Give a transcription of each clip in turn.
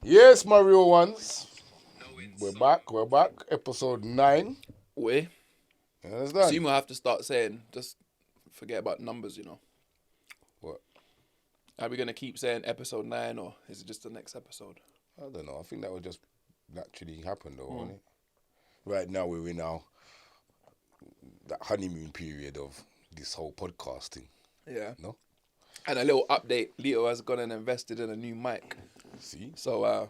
Yes, my real ones. We're back. Episode 9. We You understand? soon we'll have to start saying, just forget about numbers, What? Are we going to keep saying episode 9 or is it just the next episode? I don't know. I think that would just naturally happen though, won't it? Right now we're in that honeymoon period of this whole podcasting. Yeah. No? And a little update, LITO has gone and invested in a new mic. See? So,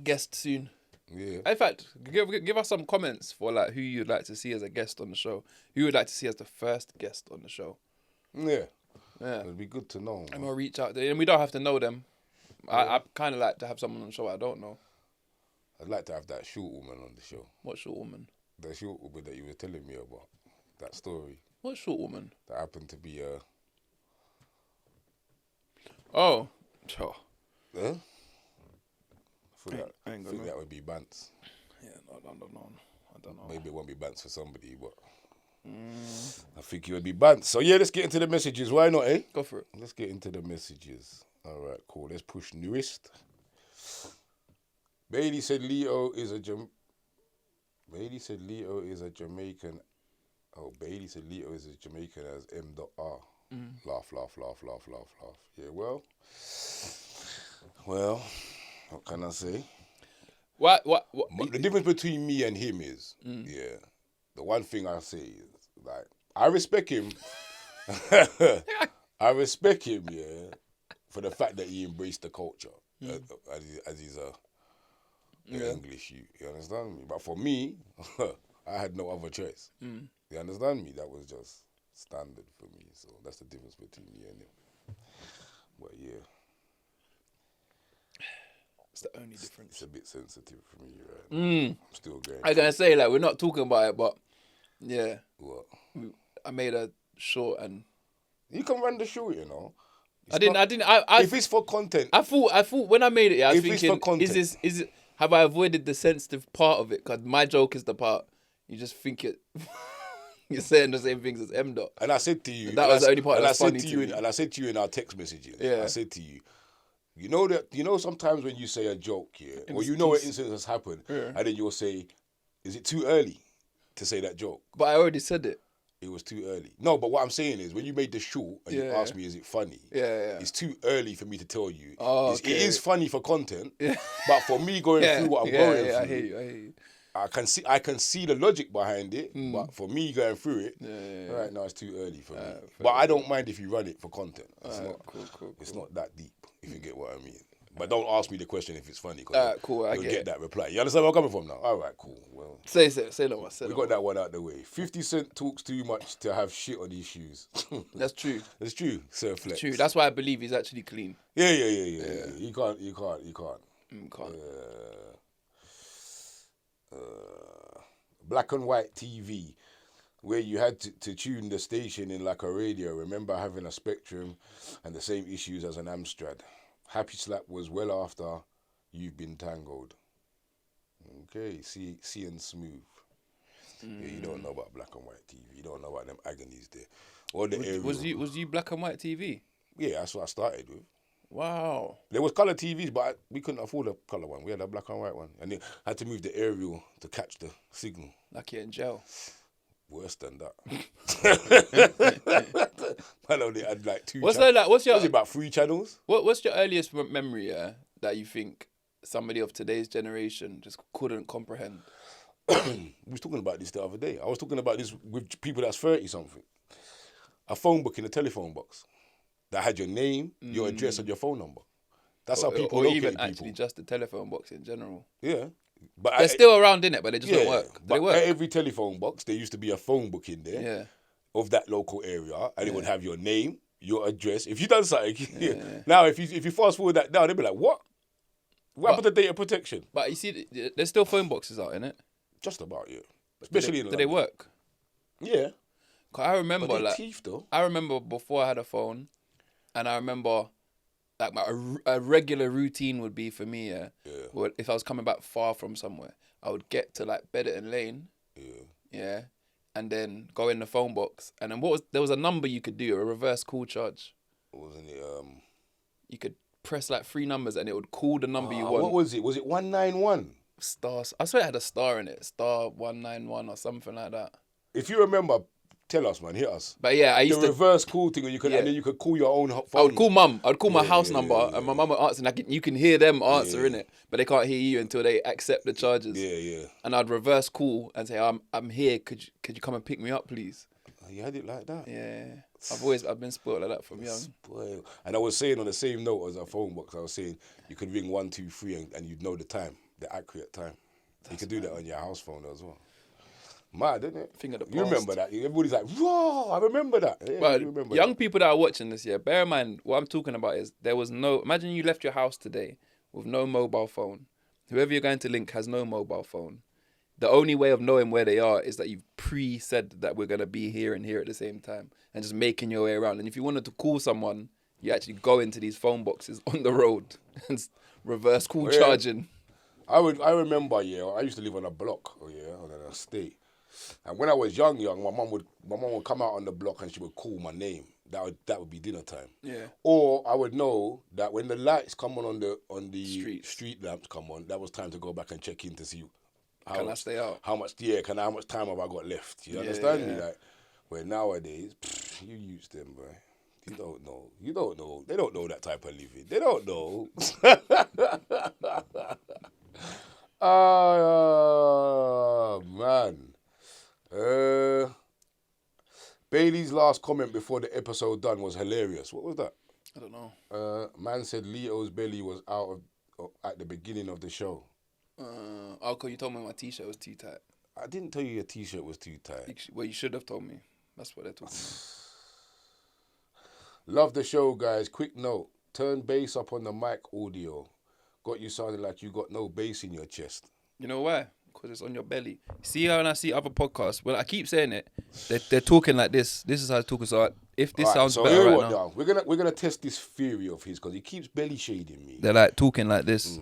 guest soon. Yeah. In fact, give us some comments for like who you'd like to see as a guest on the show. Who you would like to see as the first guest on the show. Yeah. Yeah. It'd be good to know. And we'll reach out there. And we don't have to know them. I kind of like to have someone on the show I don't know. I'd like to have that short woman on the show. What short woman? The short woman that you were telling me about. That story. What short woman? That happened to be Oh. Sure. Huh? I I ain't think gonna- that would be Bants. Yeah, no, I don't know. Maybe it won't be Bants for somebody, but I think it would be Bants. So yeah, let's get into the messages. Why not, eh? Go for it. Let's get into the messages. All right, cool. Let's push newest. Bailey said Leo is a Jamaican. Oh, Bailey said Leo is as Jamaican as M.R. Laugh. Yeah, well, what can I say? What? The difference between me and him is, yeah, the one thing I say is, like, I respect him. I respect him, yeah, for the fact that he embraced the culture as he's English. You understand me? But for me, I had no other choice. You understand me? That was just standard for me. So that's the difference between me and him. But yeah. It's the only difference. It's a bit sensitive for me, right? I'm still going. I was gonna say like we're not talking about it, but yeah, What? I made a short and You can run the show, you know. I didn't. If it's for content, I thought when I made it, I was If it's for thinking, content. is it? Have I avoided the sensitive part of it? Because my joke is the part you just think it. You're saying the same things as M. Dot. and I said to you, That was the only part and that I was said funny to to you, me. and I said to you in our text messages, Yeah. I said to you, you know sometimes when you say a joke, yeah, or it's you know an too- incident has happened, Yeah. and then you'll say, is it too early to say that joke? But I already said it. It was too early. No, but what I'm saying is, when you made the short and you Yeah. asked me, is it funny? Yeah. It's too early for me to tell you. Oh, It is funny for content, Yeah. but for me going through what I'm going through, I hear you. I can see the logic behind it, but for me going through it, right now it's too early for me. But I don't mind if you run it for content. It's Cool. It's not that deep, if you get what I mean. But don't ask me the question if it's funny, because Cool, I you'll get get it. that reply. You understand where I'm coming from now? All right, cool. Well, Say no more. we got that one out the way. 50 Cent talks too much to have shit on his shoes. That's true. It's true, Sir Flex. True. That's why I believe he's actually clean. Yeah. You can't. Can't. Black and white TV, where you had to tune the station in like a radio. Remember having a Spectrum and the same issues as an Amstrad. Happy Slap was well after You've Been Tangled. Okay, see and Smooth. Yeah, you don't know about black and white TV. You don't know about them agonies there. Or the aerial. Was you black and white TV? Yeah, that's what I started with. Wow. There was colour TVs, but we couldn't afford a colour one. We had a black and white one. And then I had to move the aerial to catch the signal. Like you're in jail. Worse than that. Man only had like two What's channels. like? What's your Was it about 3 channels? What's your earliest memory that you think somebody of today's generation just couldn't comprehend? We was talking about this the other day. I was talking about this with people that's 30-something. A phone book in a telephone box that had your name, your address, and your phone number. That's how people or located even people. actually just the telephone box in general. Yeah. But They're still around, innit? But they just don't work. But They work. at every telephone box, there used to be a phone book in there Yeah. of that local area, and it would have your name, your address. If you done something, now if you fast forward that down, they'd be like, what? What happened to data protection? But you see, there's still phone boxes out, innit? Just about, yeah. Especially in Do they London. work? Yeah. 'Cause I remember But they like teeth, though. I remember before I had a phone, and I remember like a regular routine would be for me. Well, if I was coming back far from somewhere, I would get to like Bedderton Lane. Yeah. And then go in the phone box, and then there was a number you could do, a reverse call charge. Wasn't it? You could press like 3 numbers and it would call the number you want. What was it? Was it 191? Stars. I swear it had a star in it. Star 191 or something like that. If you remember, tell us, man. Hit us. But yeah, I used the to reverse call thing, and you could, and then you could call your own phone. I would call mum. I'd call my house number, and my mum would answer. And you can hear them answering it, but they can't hear you until they accept the charges. Yeah, yeah. And I'd reverse call and say, "I'm here. Could you come and pick me up, please?" You had it like that. Yeah, I've been spoiled like that from young. Spoiled. And I was saying on the same note as our phone box, I was saying you could ring 123 and you'd know the time, the accurate time. You could do that on your house phone as well. Mad, isn't it? Thing of the past. You remember that? Everybody's like, "Raw, I remember that." Yeah, but remember young that. people that are watching this, bear in mind what I'm talking about is there was no. Imagine you left your house today with no mobile phone. Whoever you're going to link has no mobile phone. The only way of knowing where they are is that you've pre-said that we're going to be here and here at the same time and just making your way around. And if you wanted to call someone, you actually go into these phone boxes on the road and reverse call charging. I remember, I used to live on a block, on an estate. And when I was young, my mum would come out on the block and she would call my name. That would be dinner time. Yeah. Or I would know that when the lights come on the street lamps come on, that was time to go back and check in to see can I stay out? How much time have I got left? You understand me? Like, where nowadays, you use them, boy. You don't know. They don't know that type of living. They don't know. Man. Bailey's last comment before the episode done was hilarious. What was that? I don't know. Man said Lito's belly was out at the beginning of the show. Cause you told me my t-shirt was too tight. I didn't tell you your t-shirt was too tight. Well, you should have told me. That's what they're talking about. Love the show, guys. Quick note. Turn bass up on the mic audio. Got you sounding like you got no bass in your chest. You know why? Because it's on your belly. See how when I see other podcasts, well, I keep saying it. They're talking like this. This is how they're talking. So if this sounds better right now. We're gonna test this theory of his because he keeps belly shading me. They're like talking like this.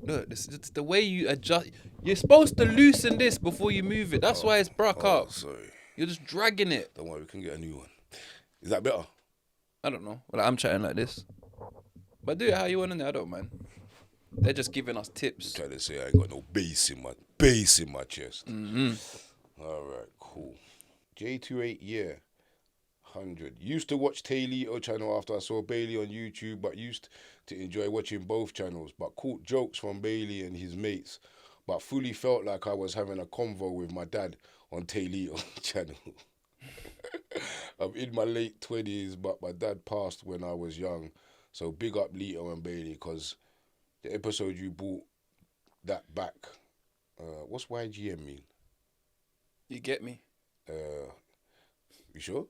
Look, this is the way you adjust. You're supposed to loosen this before you move it. That's why it's broke up. Sorry. You're just dragging it. Don't worry, we can get a new one. Is that better? I don't know. Well, I'm chatting like this. But do it how you want in there. I don't mind. They're just giving us tips. I'm trying to say I ain't got no bass in my chest. Mm-hmm. All right, cool. J28 year. 100. Used to watch LITO channel after I saw Bailey on YouTube, but used to enjoy watching both channels, but caught jokes from Bailey and his mates, but fully felt like I was having a convo with my dad on LITO channel. I'm in my late 20s, but my dad passed when I was young, so big up LITO and Bailey, because the episode you brought that back, what's YGM mean? You get me? You sure?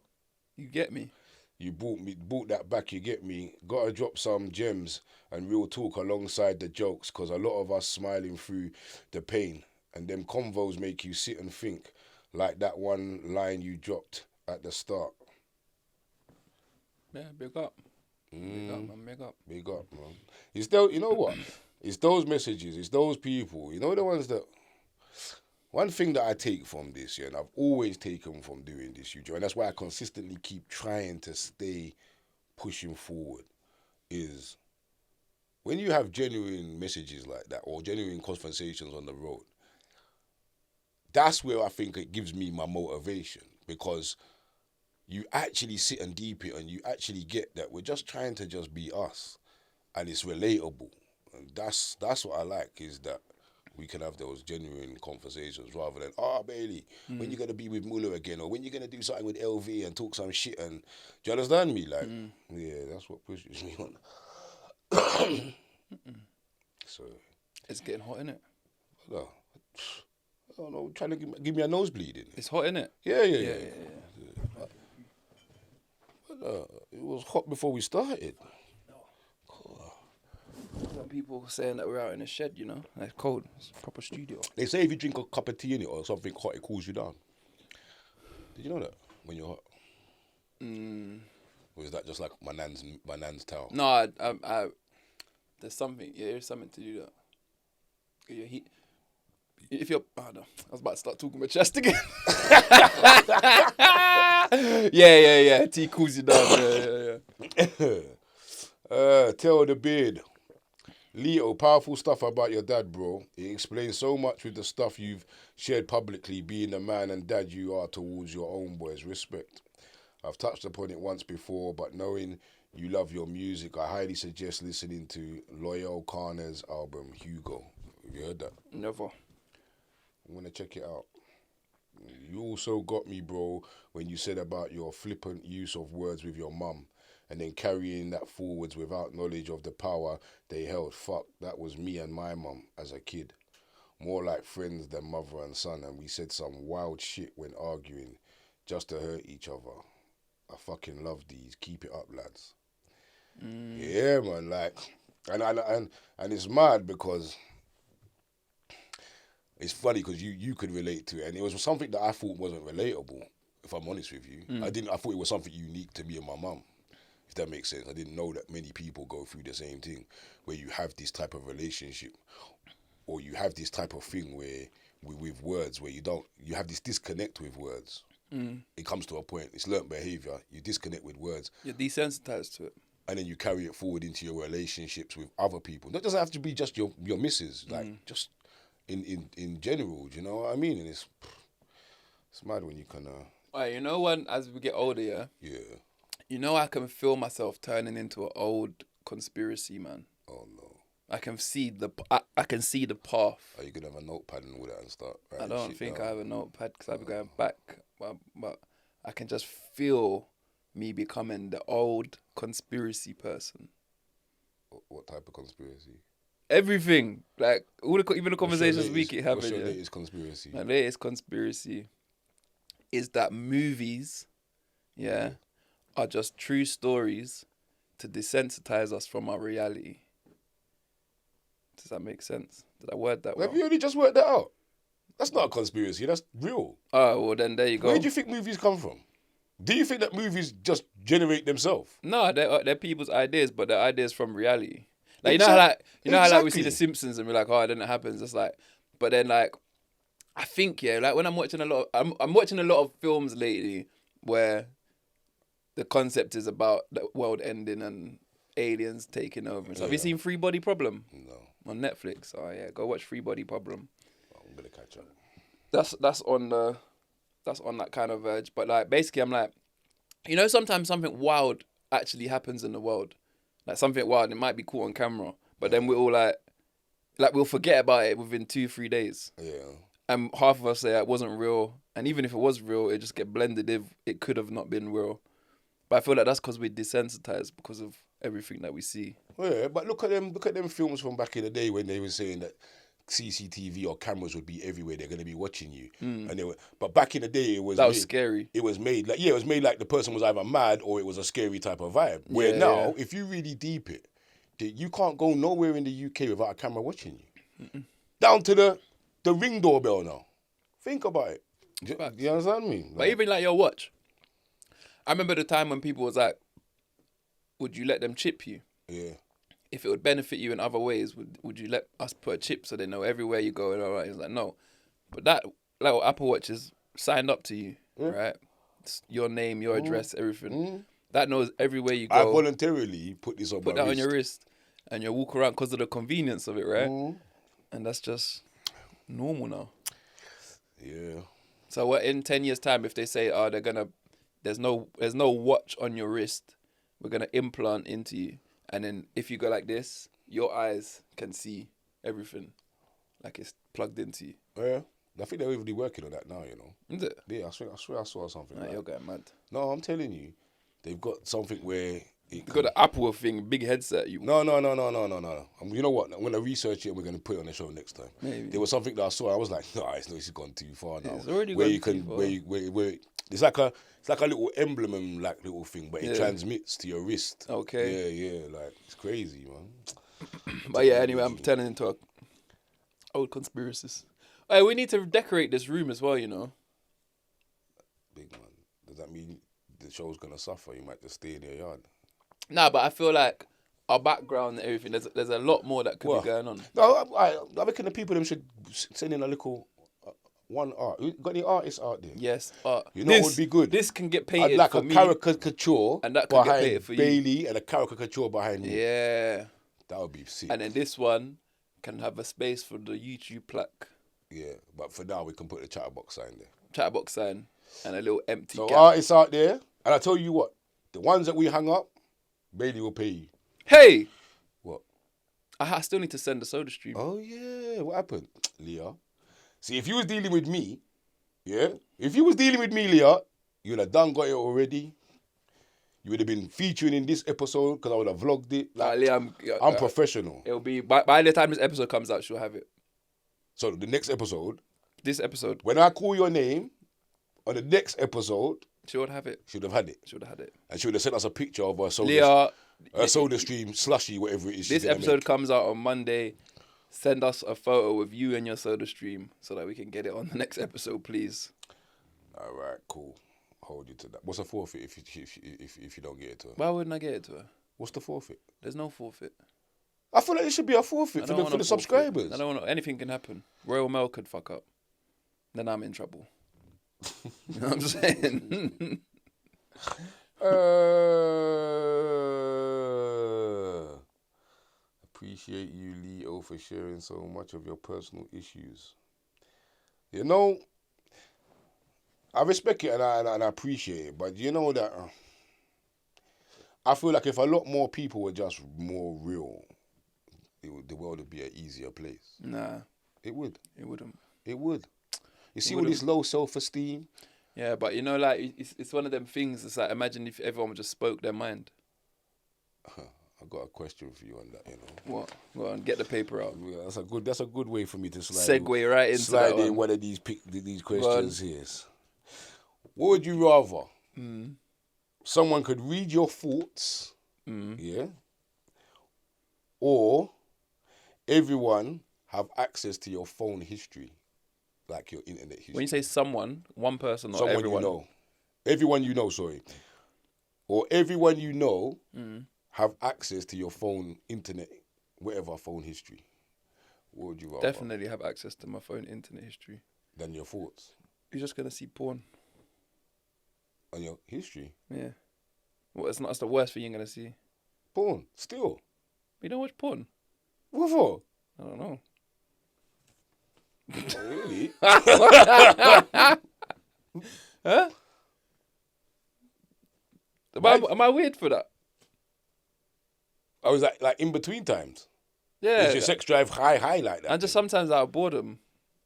You get me? You bought that back, you get me? Gotta drop some gems and real talk alongside the jokes, because a lot of us smiling through the pain, and them convos make you sit and think, like that one line you dropped at the start. Yeah, big up. Big up, man, big up. Big up, man. It's those, you know what? It's those messages, it's those people, you know the ones that... One thing that I take from this, and I've always taken from doing this, and that's why I consistently keep trying to stay pushing forward, is when you have genuine messages like that, or genuine conversations on the road, that's where I think it gives me my motivation, because you actually sit and deep it, and you actually get that we're just trying to just be us, and it's relatable, and that's what I like, is that we can have those genuine conversations rather than, Bailey, when you going to be with Muller again? Or when you going to do something with LV and talk some shit? And do you understand me? Like, yeah, that's what pushes me on. So it's getting hot, innit? I don't know, trying to give me a nosebleed, innit? It's hot, innit? Yeah. But, it was hot before we started. Some people saying that we're out in the shed, you know. It's cold. It's a proper studio. They say if you drink a cup of tea in it or something hot, it cools you down. Did you know that when you're hot? Or is that just like my nan's towel? No, I there's something. Yeah, there's something to do that. Your heat. If you're, no, I was about to start talking about chest again. Yeah. Tea cools you down. Yeah. Tell the beard. LITO, powerful stuff about your dad, bro. It explains so much with the stuff you've shared publicly, being the man and dad you are towards your own boys. Respect. I've touched upon it once before, but knowing you love your music, I highly suggest listening to Loyal Kana's album, Hugo. Have you heard that? Never. I'm going to check it out. You also got me, bro, when you said about your flippant use of words with your mum and then carrying that forwards without knowledge of the power they held. Fuck, that was me and my mum as a kid. More like friends than mother and son, and we said some wild shit when arguing just to hurt each other. I fucking love these. Keep it up, lads. Yeah, man, like, and it's mad because it's funny because you could relate to it, and it was something that I thought wasn't relatable, if I'm honest with you. I thought it was something unique to me and my mum, if that makes sense. I didn't know that many people go through the same thing, where you have this type of relationship, or you have this type of thing where with words, where you have this disconnect with words. It comes to a point, it's learnt behaviour, you disconnect with words. You're desensitized to it. And then you carry it forward into your relationships with other people. That doesn't have to be just your missus, like just in general, do you know what I mean? And it's mad when you can... Alright, you know when, as we get older, yeah? Yeah. You know I can feel myself turning into an old conspiracy man. Oh, no. I can see the path. Are you going to have a notepad and all that and start I don't think down? I have a notepad because I'll be going back. But I can just feel me becoming the old conspiracy person. What type of conspiracy? Everything. Like, even the conversations we keep having. What's your latest conspiracy? My latest conspiracy is that movies, are just true stories to desensitize us from our reality. Does that make sense? Did I word that well? Have you only just worked that out? That's not a conspiracy, that's real. Oh, well then there you go. Where do you think movies come from? Do you think that movies just generate themselves? No, they're people's ideas, but they're ideas from reality. Like you know how we see The Simpsons and we're like, oh, then it happens. It's like, but then like, I think like when I'm watching I'm watching a lot of films lately where the concept is about the world ending and aliens taking over. So have you seen Free Body Problem? No. On Netflix. Oh yeah, go watch Free Body Problem. I'm gonna catch up. That's on that kind of verge. But like basically I'm like, you know, sometimes something wild actually happens in the world. Like something wild, it might be caught on camera, but then we're all like we'll forget about it within 2-3 days. Yeah. And half of us say it wasn't real, and even if it was real, it just get blended if it could have not been real. But I feel like that's because we're desensitized because of everything that we see. Yeah, but look at them films from back in the day when they were saying that CCTV or cameras would be everywhere. They're going to be watching you, and but back in the day, was scary. It was made like the person was either mad or it was a scary type of vibe. Where now, if you really deep it, you can't go nowhere in the UK without a camera watching you. Down to the Ring doorbell now. Think about it. You understand me? But even like your watch. I remember the time when people was like, would you let them chip you? Yeah. If it would benefit you in other ways, would you let us put a chip so they know everywhere you go? And all right, it's like, no. But that like Apple Watch is signed up to you, right? It's your name, your address, everything. That knows everywhere you go. I voluntarily put this on my wrist. Put that on your wrist. And you walk around because of the convenience of it, right? And that's just normal now. Yeah. So what in 10 years' time, if they say, oh, there's no watch on your wrist, we're gonna implant into you, and then if you go like this, your eyes can see everything, like it's plugged into you. Yeah, I think they're really working on that now. You know. Is it? Yeah, I swear I saw something. Nah, you're going mad. No, I'm telling you, they've got something where you got the Apple thing, big headset. No. You know what? I'm gonna research it and we're gonna put it on the show next time. Maybe. There was something that I saw. I was like, no, this has gone too far now. It's already where gone you can, too far. Where it's like a little emblem, like little thing, but it transmits to your wrist. Okay. Yeah, like it's crazy, man. But yeah, anyway, I'm turning into a old conspiracies. Hey, we need to decorate this room as well, you know. Big man. Does that mean the show's gonna suffer? You might just stay in your yard. Nah, but I feel like our background and everything, there's a lot more that could be going on. No, I reckon the people them should send in a little one art. Got any artists out there? Yes. You know what would be good? This can get I'd painted like for a me. caricature And that could get behind painted for you. Bailey and a caricature behind me. Yeah. That would be sick. And then this one can have a space for the YouTube plaque. Yeah, but for now we can put the CHATaBOX sign there. CHATaBOX sign and a little empty So gap. artists out there, and I tell you what, the ones that we hung up, Bailey will pay you. Hey! What? I still need to send the soda stream. Oh yeah, what happened, Leah? See, if you was dealing with me, yeah, if you was dealing with me, Leah, you'd have got it already. You would have been featuring in this episode because I would have vlogged it. Like, Leah, I'm professional. It'll be by the time this episode comes out, she'll have it. So the next episode, This episode, when I call your name on the next episode, she would have it. she would have had it. She would have had it. And she would have sent us a picture of her soda, Leah, soda stream, slushy, whatever it is. this episode comes out on Monday. Send us a photo with you and your soda stream so that we can get it on the next episode, please. All right, cool. Hold you to that. What's the forfeit if you don't get it to her? Why wouldn't I get it to her? What's the forfeit? There's no forfeit. I feel like it should be a forfeit for the subscribers. I don't want anything can happen. Royal Mail could fuck up. Then I'm in trouble. You know what I'm saying? Appreciate you, LITO, for sharing so much of your personal issues. You know, I respect it and I appreciate it, but you know that I feel like if a lot more people were just more real, the world would be an easier place. Nah. It would. It wouldn't. It would. You see all this low self-esteem? Yeah, but you know, like, it's one of them things. It's like, imagine if everyone just spoke their mind. I've got a question for you on that, you know. What? Go on, get the paper out. Yeah, that's a good way for me to slide Segue right into slide that in one of these questions here. What would you rather? Someone could read your thoughts, yeah, or everyone have access to your phone history, like your internet history. When you say someone, one person or Someone everyone? you know. Everyone you know, sorry. Or everyone you know have access to your phone, internet, whatever phone history. What would you rather? Definitely have access to my phone internet history. Than your thoughts? You're just going to see porn. On your history? Yeah. Well, it's not. That's the worst thing you're going to see. Porn? Still? You don't watch porn? What for? I don't know. Oh, really? Huh? Am I weird for that? I was like in between times. Yeah. Is your sex drive high like that? And just sometimes out of boredom.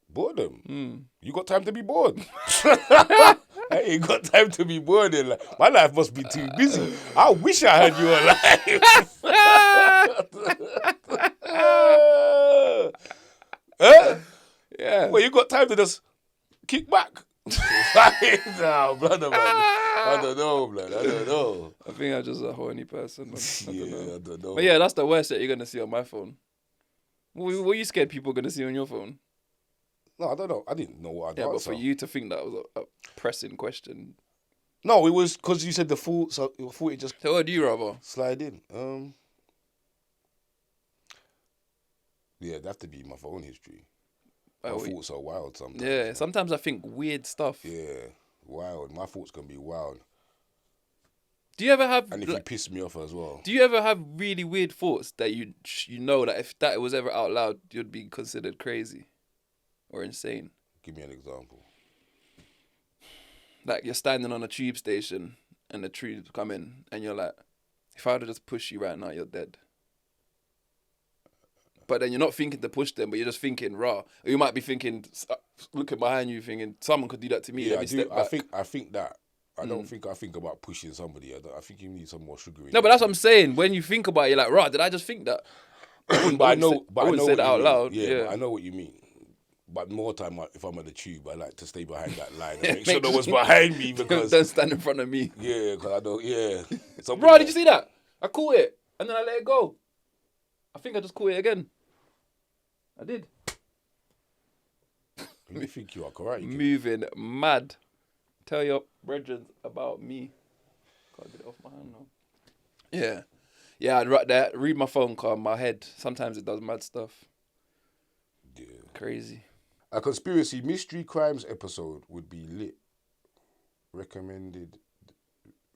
Boredom? You got time to be bored? I ain't got time to be bored. My life must be too busy. I wish I had your life. Yeah. Well, you got time to just kick back. Nah, brother, man. I don't know, blood. I don't know. I think I'm just a horny person. Man. I don't know. But yeah, that's the worst that you're going to see on my phone. What are you scared people are going to see on your phone? No, I don't know. I didn't know what I'd answer. But for you to think that was a pressing question. No, it was because you said the thought, so I thought it just So what do you rather? slide in. Yeah, it'd have to be my phone history. My thoughts are wild sometimes. Yeah, sometimes I think weird stuff. Yeah, wild. My thoughts can be wild. Do you ever have... And if you piss me off as well. Do you ever have really weird thoughts that you know that if that was ever out loud, you'd be considered crazy or insane? Give me an example. Like you're standing on a tube station and the tubes come in and you're like, if I were to just push you right now, you're dead. But then you're not thinking to push them, but you're just thinking raw. Or you might be thinking, looking behind you, thinking someone could do that to me. Yeah, Let me step back. I think that. I don't think I think about pushing somebody. I think you need some more sugar in No, but that's what I'm saying. When you think about it, you're like, raw, did I just think that? But I know say that out loud. Yeah, I know what you mean. But more time, if I'm on the tube, I like to stay behind that line and make sure no one's behind me because don't stand in front of me. Yeah, because I don't. Yeah. Bro, did you see that? I caught it and then I let it go. I think I just caught it again. I did. You think you are correct? Moving mad. Tell your brethren about me. Can't get it off my hand now. Yeah. Yeah, I'd read my phone call in my head. Sometimes it does mad stuff. Yeah. Crazy. A conspiracy mystery crimes episode would be lit. Recommend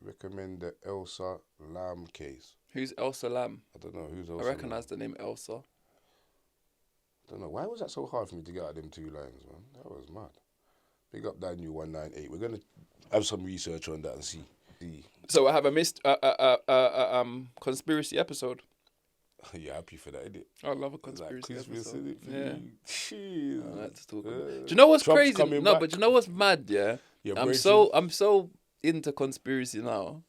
the Elsa Lam case. Who's Elsa Lam? I don't know who's Elsa. I recognise the name Elsa. I don't know. Why was that so hard for me to get out of them 2 lines, man? That was mad. Big up Daniel 198. We're gonna have some research on that and see. So I have a conspiracy episode. You're happy for that, innit? I love a conspiracy episode. Yeah. Jeez. I like to talk about. Do you know what's Trump's crazy? coming No, back. but you know what's mad? Yeah, I'm so into conspiracy now.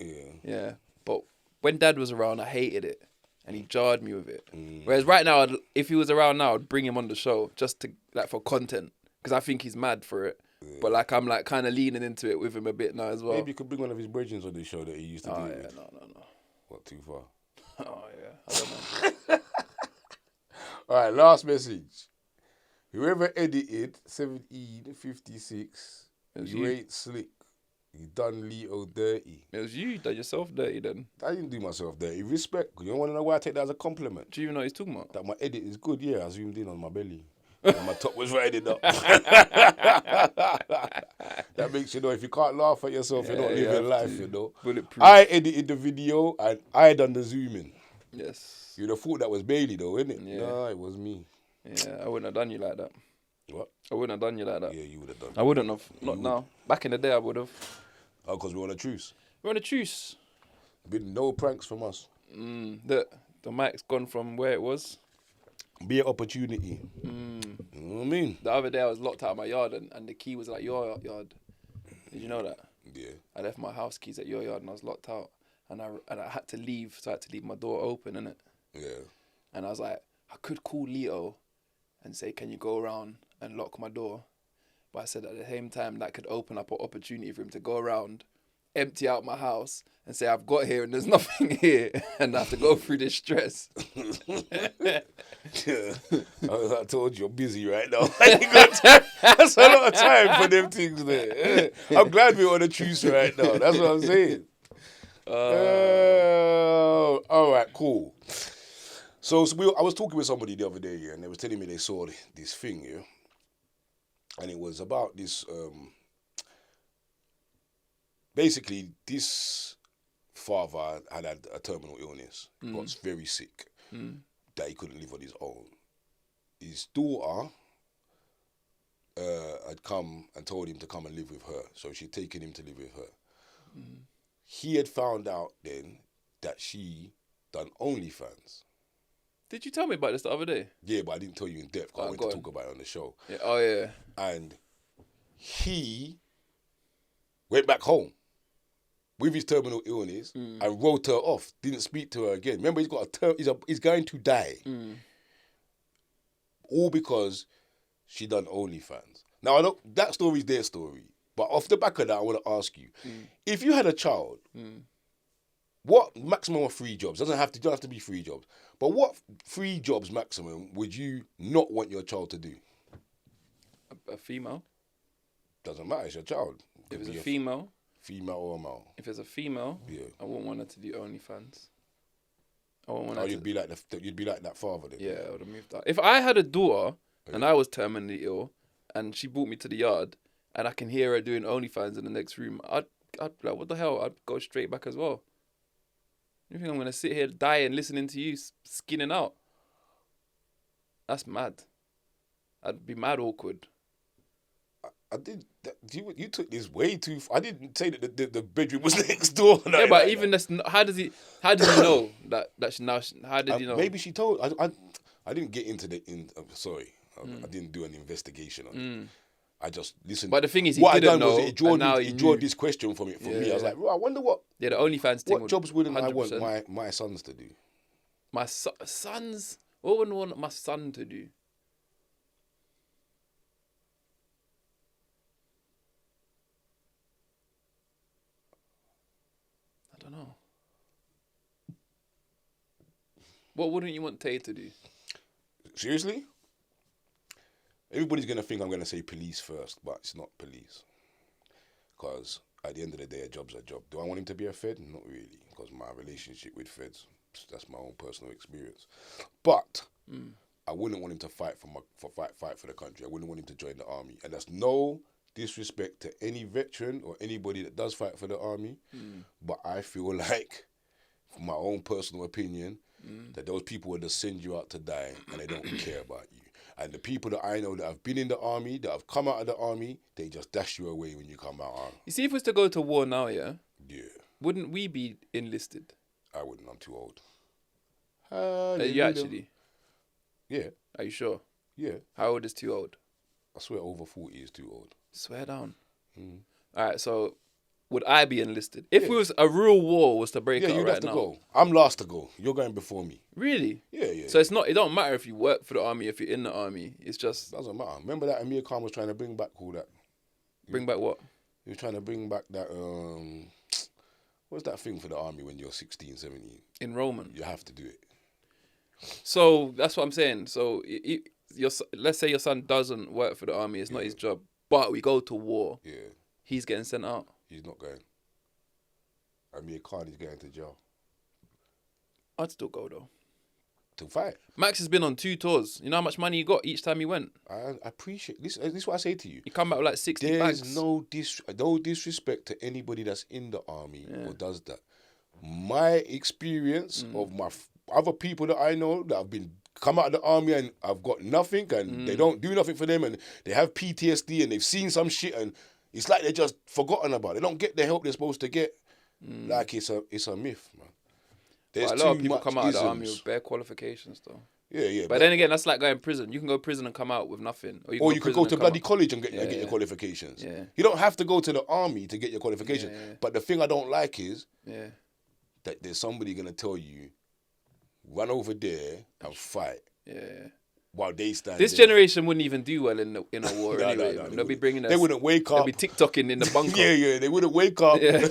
Yeah. But when Dad was around, I hated it, and he jarred me with it. Whereas right now, if he was around now, I'd bring him on the show just to for content because I think he's mad for it. But I'm kind of leaning into it with him a bit now as well. Maybe you could bring one of his brethren on the show that he used to do it with. No. What, too far? Oh yeah, I don't know. All right, last message. Whoever edited 1756, you ain't slick. You done LITO dirty. It was you done yourself dirty then. I didn't do myself dirty. Respect. You don't want to know why I take that as a compliment? Do you even know what he's talking about? That my edit is good, yeah. I zoomed in on my belly. And my top was riding up. That makes you know if you can't laugh at yourself, you're not living life, you know. Bulletproof. I edited the video and I done the zooming. Yes. You'd have thought that was Bailey though, innit? Yeah. Nah, it was me. Yeah, I wouldn't have done you like that. What? I wouldn't have done you like that. Yeah, you would have done. I wouldn't have. Not now. Back in the day, I would have. Oh, because we're on a truce. We're on a truce. Been no pranks from us. The mic's gone from where it was. Be an opportunity. You know what I mean? The other day, I was locked out of my yard and the key was at your yard. Did you know that? Yeah. I left my house keys at your yard and I was locked out. And I had to leave, so I had to leave my door open, innit? Yeah. And I was like, I could call LITO and say, can you go around and lock my door? But I said at the same time, that could open up an opportunity for him to go around, empty out my house, and say, I've got here and there's nothing here, and I have to go through this stress. Yeah. I told you, you're busy right now. I ain't got time. That's a lot of time for them things there. I'm glad we're on a truce right now. That's what I'm saying. All right, cool. So I was talking with somebody the other day, and they was telling me they saw this thing here, and it was about this. Basically, this father had a terminal illness, got very sick, that he couldn't live on his own. His daughter had come and told him to come and live with her, so she'd taken him to live with her. He had found out then that she done OnlyFans. Did you tell me about this the other day? Yeah, but I didn't tell you in depth because I went to talk about it on the show. Yeah. Oh, yeah. And he went back home with his terminal illness and wrote her off. Didn't speak to her again. Remember, he's got he's going to die. All because she done OnlyFans. Now, I know that story's their story. But off the back of that, I want to ask you, if you had a child, what maximum of 3 jobs? Don't have to be 3 jobs. But what 3 jobs maximum would you not want your child to do? A female. Doesn't matter, it's your child. If it's a female. Female or male. If it's a female, I wouldn't want her to do OnlyFans. I wouldn't want her you'd be like that father then. Yeah, I would have moved out. If I had a daughter and I was terminally ill and she brought me to the yard and I can hear her doing OnlyFans in the next room, I'd be like, what the hell? I'd go straight back as well. You think I'm going to sit here dying listening to you skinning out? That's mad. I'd be mad awkward. I did. You took this way too far. I didn't say that the bedroom was next door. Yeah, but even that's how does he know that she now? How did you know? Maybe she told. I didn't get into sorry, I didn't do an investigation on it. I just listened. But the thing is, what he didn't I done know. Was it drew this question from it for me. I was like, I wonder what. Yeah, the OnlyFans thing. What jobs wouldn't 100%. I want my sons to do? My sons. What would I want my son to do? I don't know. What wouldn't you want Tay to do? Seriously? Everybody's going to think I'm going to say police first, but it's not police. Because at the end of the day, a job's a job. Do I want him to be a Fed? Not really, because my relationship with Feds, that's my own personal experience. But I wouldn't want him to fight fight for the country. I wouldn't want him to join the army. And that's no disrespect to any veteran or anybody that does fight for the army. But I feel like, from my own personal opinion, that those people would just send you out to die and they don't care about you. And the people that I know that have been in the army, that have come out of the army, they just dash you away when you come out. You see, if we was to go to war now, Yeah. wouldn't we be enlisted? I wouldn't. I'm too old. You actually? Yeah. Are you sure? Yeah. How old is too old? I swear over 40 is too old. Swear down. All right, so would I be enlisted? If we was a real war was to break out you'd right have to now. go. I'm last to go. You're going before me. Really? Yeah. So it's not. It don't matter if you work for the army, if you're in the army. It's just Doesn't matter. Remember that Amir Khan was trying to bring back all that? bring back what? He was trying to bring back that, what's that thing for the army when you're 16, 17? Enrollment. You have to do it. So that's what I'm saying. So let's say your son doesn't work for the army. It's not his job. But we go to war. Yeah. He's getting sent out. He's not going. Amir Khan is going to jail. I'd still go though. To fight. Max has been on 2 tours. You know how much money he got each time he went? I appreciate this. This is what I say to you. He come back with like 60 There's bags. no disrespect to anybody that's in the army or does that. My experience of my other people that I know that have been come out of the army and I've got nothing and they don't do nothing for them and they have PTSD and they've seen some shit and it's like they're just forgotten about it. They don't get the help they're supposed to get. Like it's a myth, man. There's But a lot of too people much come out of the isms. army with bare qualifications though. Yeah. But then again, that's like going to prison. You can go to prison and come out with nothing. Or you could go to bloody college and get your qualifications. Yeah. You don't have to go to the army to get your qualifications. Yeah. But the thing I don't like is Yeah. that there's somebody going to tell you, run over there and fight. Yeah. While they stand This there. generation wouldn't even do well in a war No, anyway. no, They'll be bringing us. They wouldn't wake They'll up. be TikToking in the bunker. Yeah, they wouldn't wake up. Yeah.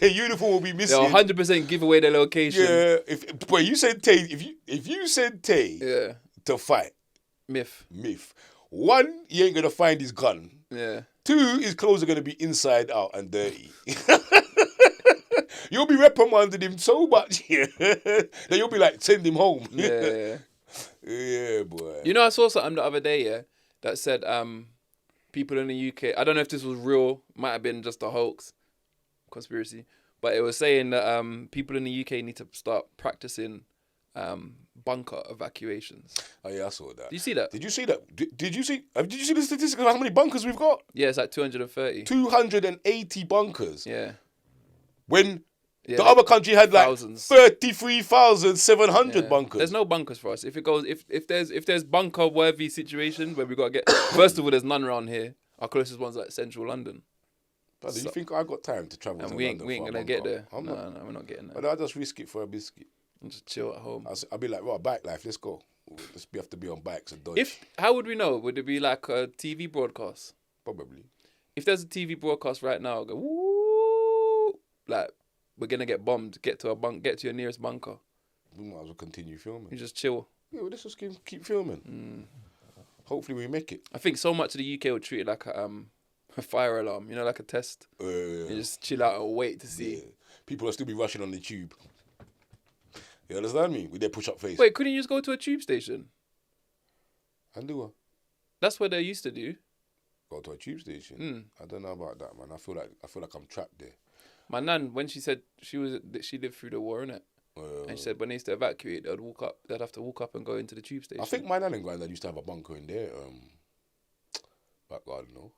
Their uniform will be missing. They'll 100% give away their location. Yeah, but you said Tay, if you said Tay to fight, Myth. one, he ain't gonna find his gun. Yeah. 2, his clothes are gonna be inside out and dirty. You'll be reprimanding him so much that you'll be like, send him home. Yeah. Yeah, boy. You know, I saw something the other day, that said people in the UK, I don't know if this was real, might have been just a hoax, conspiracy, but it was saying that people in the UK need to start practicing bunker evacuations. Oh yeah, I saw that. Did you see that? Did you see that? Did you see the statistics of how many bunkers we've got? Yeah, it's like 230. 280 bunkers. Yeah. When the other country had like thousands. 33,700 bunkers. There's no bunkers for us. If there's bunker worthy situation where we gotta get first of all, there's none around here. Our closest one's like central London. Brother, you think I got time to travel And to we ain't London gonna for a get bunker? there. No, we're not getting there. But I'll just risk it for a biscuit. Just chill at home. I'll be like, right, bike life, let's go. We have to be on bikes and dodge. How would we know? Would it be like a TV broadcast? Probably. If there's a TV broadcast right now, I'll go woo, like we're gonna get bombed. Get to your nearest bunker. We might as well continue filming. You just chill. Yeah, let's just keep filming. Hopefully we make it. I think so much of the UK will treat it like a fire alarm. You know, like a test. You just chill out and wait to see. Yeah. People will still be rushing on the tube. You understand me? With their push-up face. Wait, couldn't you just go to a tube station? And do what? That's what they used to do. Go to a tube station. I don't know about that, man. I feel like I'm trapped there. My nan, when she said she lived through the war, innit? And she said when they used to evacuate, they'd have to walk up and go into the tube station. I think my nan and granddad used to have a bunker in there. Back garden, no.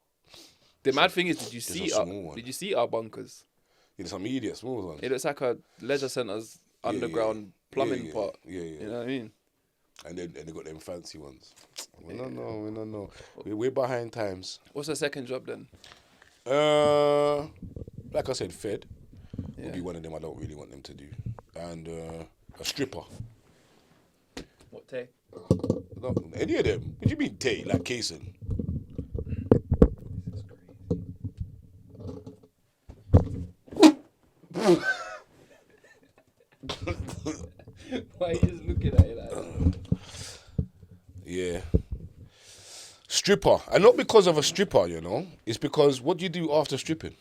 The mad thing is, did you see our bunkers? Yeah, some idiot small ones. It looks like a leisure centre's underground plumbing part. Yeah. You know what I mean? And then they got them fancy ones. We don't know. We're behind times. What's the second job then? Like I said, Fed would be one of them I don't really want them to do. And a stripper. What, Tay? No, any of them. What do you mean Tay? Like Kaysen? Why are you just looking at it like that? Yeah. Stripper. And not because of a stripper, you know. It's because what do you do after stripping?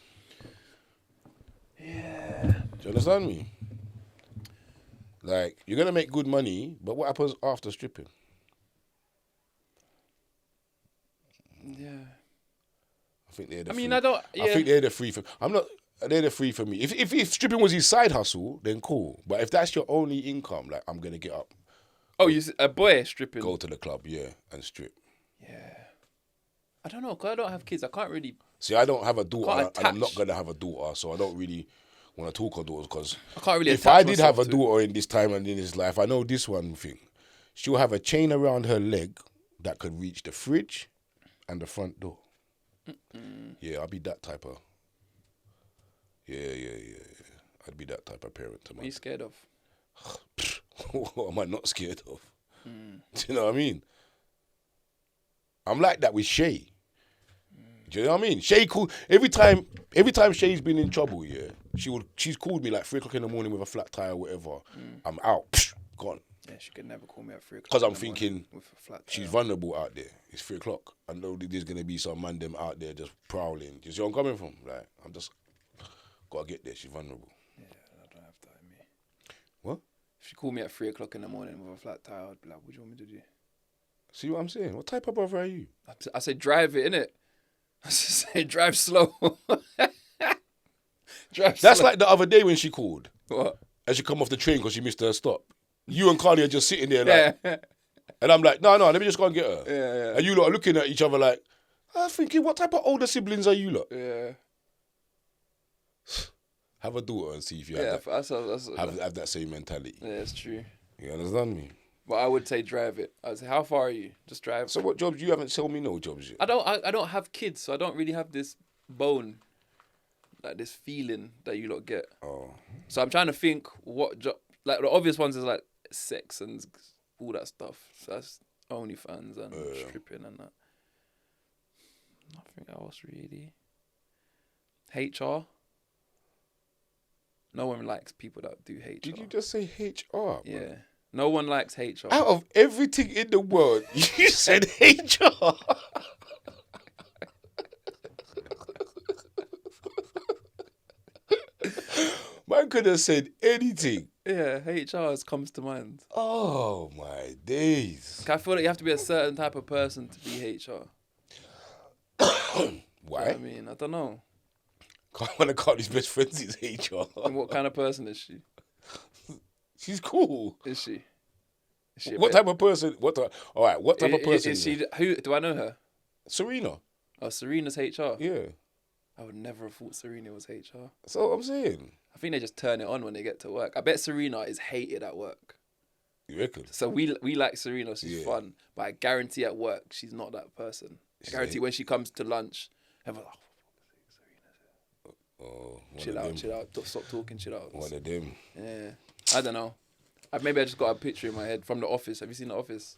Yeah. Do you understand me? Like, you're going to make good money, but what happens after stripping? Yeah. I think they're the I mean, free. I don't. Yeah. I think they're the free for. I'm not. They're the free for me. If stripping was his side hustle, then cool. But if that's your only income, like, I'm gonna get up, Oh, a boy stripping. go to the club, yeah, and strip. Yeah. I don't know, 'cause I don't have kids. I can't really. See, I don't have a daughter, Can't and I'm not attach. gonna have a daughter, so I don't really want to talk on daughters. Because I can't really. if attach I did have a myself to it. daughter in this time and in this life, I know this one thing. She'll have a chain around her leg that could reach the fridge and the front door. Yeah, I'll be that type of. Yeah. I'd be that type of parent to What are you my. scared of? What am I not scared of? Do you know what I mean? I'm like that with Shay. Do you know what I mean? Shay called every time Shay's been in trouble, yeah. She's called me like 3:00 in the morning with a flat tire or whatever. I'm out, gone. Yeah, she could never call me at 3:00. Because I'm thinking with a flat she's tire. vulnerable out there. It's 3:00. I know there's gonna be some man them out there just prowling. Do you see where I'm coming from? Like, I'm just gotta get there. She's vulnerable. Yeah, I don't have that in me. What? If she called me at 3:00 in the morning with a flat tire, I'd be like, "What do you want me to do?" See what I'm saying? What type of brother are you? I say drive it, innit? I say drive slow. Drive That's slow. like the other day when she called. What? As she come off the train because she missed her stop. You and Carly are just sitting there like, Yeah. and I'm like, no, let me just go and get her. Yeah. And you lot are looking at each other like, I was thinking, what type of older siblings are you lot? Yeah. Have a daughter and see if you Yeah. have, That's have that same mentality. yeah, it's true. You understand me? But I would say drive it. I'd say, how far are you? Just drive. So what jobs? You haven't told me no jobs yet. I don't have kids, so I don't really have this bone, like this feeling that you lot get. Oh. So I'm trying to think what job. Like the obvious ones is like sex and all that stuff. So that's OnlyFans and stripping and that. Nothing else really. HR. No one likes people that do HR. Did you just say HR? Yeah. Man? No one likes HR. Out of everything in the world, you said HR. Man could have said anything. Yeah, HR comes to mind. Oh my days. I feel like you have to be a certain type of person to be HR. Why? You know what I mean, I don't know. One of Carly's best friends is HR. And what kind of person is she? She's cool. Is she? Is she a What bit- type of person? All right. What type of person? Is she? Who do I know her? Serena. Oh, Serena's HR. Yeah. I would never have thought Serena was HR. So I'm saying. I think they just turn it on when they get to work. I bet Serena is hated at work. You reckon? So we like Serena. She's Yeah. fun, but I guarantee at work she's not that person. I guarantee when she comes to lunch, everyone's like, Oh, chill out, stop talking, chill out. One of them. Yeah, I don't know. Maybe I just got a picture in my head from The Office. Have you seen The Office?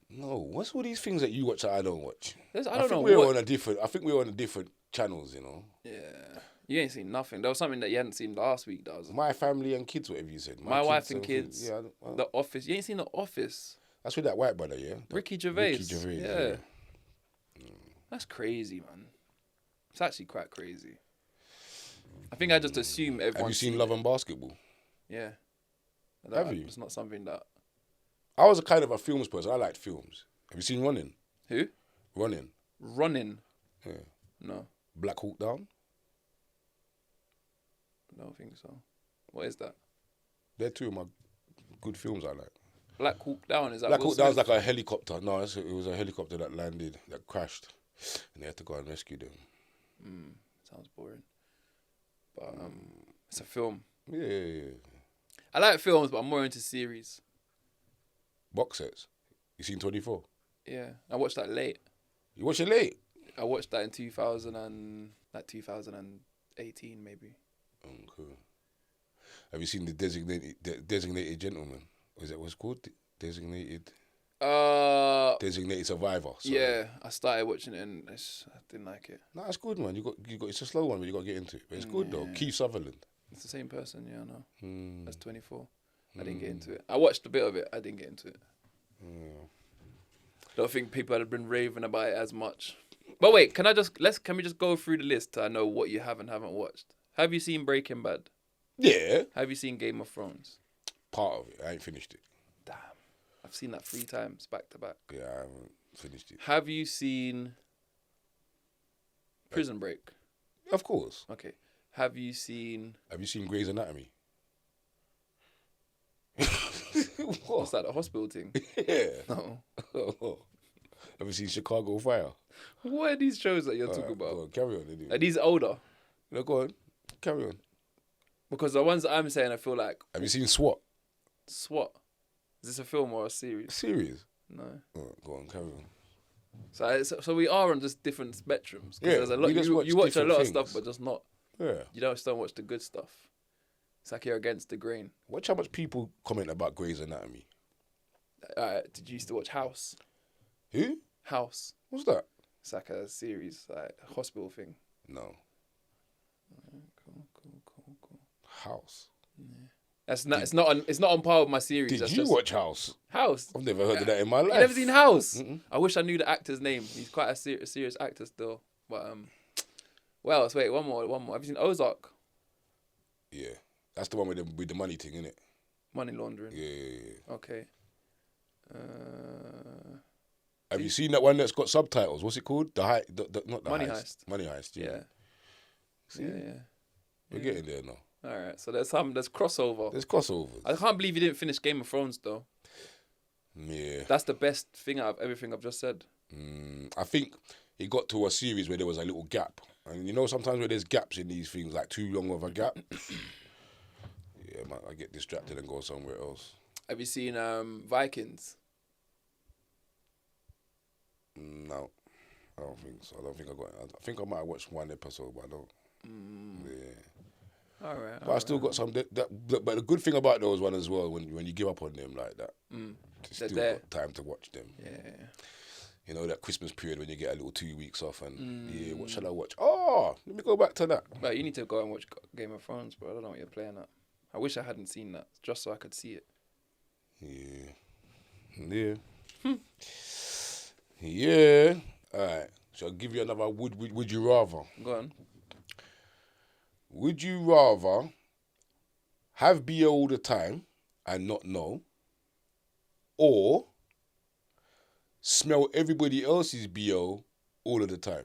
No, what's all these things that you watch that I don't watch? I I don't think know we're what. on a different. I think we're on a different channels. You know, Yeah, you ain't seen nothing. There was something that you hadn't seen last week. That was My Family and Kids, whatever you said. My Wife and Kids. Yeah, The Office. You ain't seen The Office. that's with that white brother. Yeah, Ricky Gervais. Ricky Gervais. Yeah. That's crazy, man. It's actually quite crazy. I think I just assume everyone. Have you seen Love and Basketball? Yeah. Have you? It's not something that. I was a kind of a films person. I liked films. Have you seen Running? Who? Running. Running. Yeah. No, Black Hawk Down. I don't think so. What is that? They're two of my good films I like. Black Hawk Down, is that Black Will Hawk Down's Smith? like a helicopter. No, it was a helicopter that landed, that crashed, and they had to go and rescue them. Sounds boring. But it's a film. Yeah. I like films, but I'm more into series. Box sets. You seen 24? Yeah, I watched that late. You watch it late? I watched that in 2018 maybe. Cool. Have you seen the designated gentleman? Is that what it's called? Designated survivor. Sorry. Yeah, I started watching it and I didn't like it. No, it's good, man. You got. It's a slow one, but you got to get into it. But it's good though. Keith Sutherland. It's the same person, yeah, I know. That's 24. I didn't get Hmm. into it. I watched a bit of it. I didn't get into it. Don't think people had been raving about it as much. But wait, can we just go through the list so I know what you have and haven't watched? Have you seen Breaking Bad? Yeah. Have you seen Game of Thrones? part of it. I ain't finished it. Damn. I've seen that 3 times back to back. Yeah, I haven't finished it. Have you seen Prison Break? Of course. Okay. Have you seen Grey's Anatomy? What's that, the hospital thing? Yeah. No. Have you seen Chicago Fire? What are these shows that you're talking about? Go on, carry on. Are these older? No, go on. Carry on. Because the ones that I'm saying, I feel like... Have you seen SWAT? SWAT? Is this a film or a series? Series? No. Oh, go on, carry on. So we are on just different spectrums. Yeah, there's a lot, you watch a lot of stuff, but just not... Yeah. You don't watch the good stuff. It's like you're against the grain. Watch how much people comment about Grey's Anatomy. Did you used to watch House? Who? House. What's that? It's like a series, like a hospital thing. No. Cool. House. Yeah. It's not on par with my series. Did you watch House? House. I've never heard of that in my life. You never seen House? Mm-mm. I wish I knew the actor's name. He's quite a serious actor still. But well, wait, one more. Have you seen Ozark? Yeah, that's the one with the money thing, isn't it? Money laundering. Yeah. Okay. Have you seen that one that's got subtitles? What's it called? Not the Money Heist. Heist. Money Heist. Yeah. See? Yeah. We're getting there now. All right. So there's crossover. There's crossovers. I can't believe you didn't finish Game of Thrones though. Yeah. That's the best thing out of everything I've just said. I think it got to a series where there was a little gap. And you know sometimes where there's gaps in these things, like too long of a gap. Yeah, man, I get distracted and go somewhere else. Have you seen Vikings? No, I don't think so. I think I might have watched one episode, but I don't. Yeah. All right. But I still got some. But the good thing about those ones as well, when you give up on them like that, you still got time to watch them. Yeah. You know, that Christmas period when you get a little 2 weeks off and, what shall I watch? Oh, let me go back to that. But you need to go and watch Game of Thrones, bro. I don't know what you're playing at. I wish I hadn't seen that, just so I could see it. Yeah. Yeah. All right. So I'll give you another would you rather. Go on. Would you rather have BO all the time and not know, or smell everybody else's BO all of the time?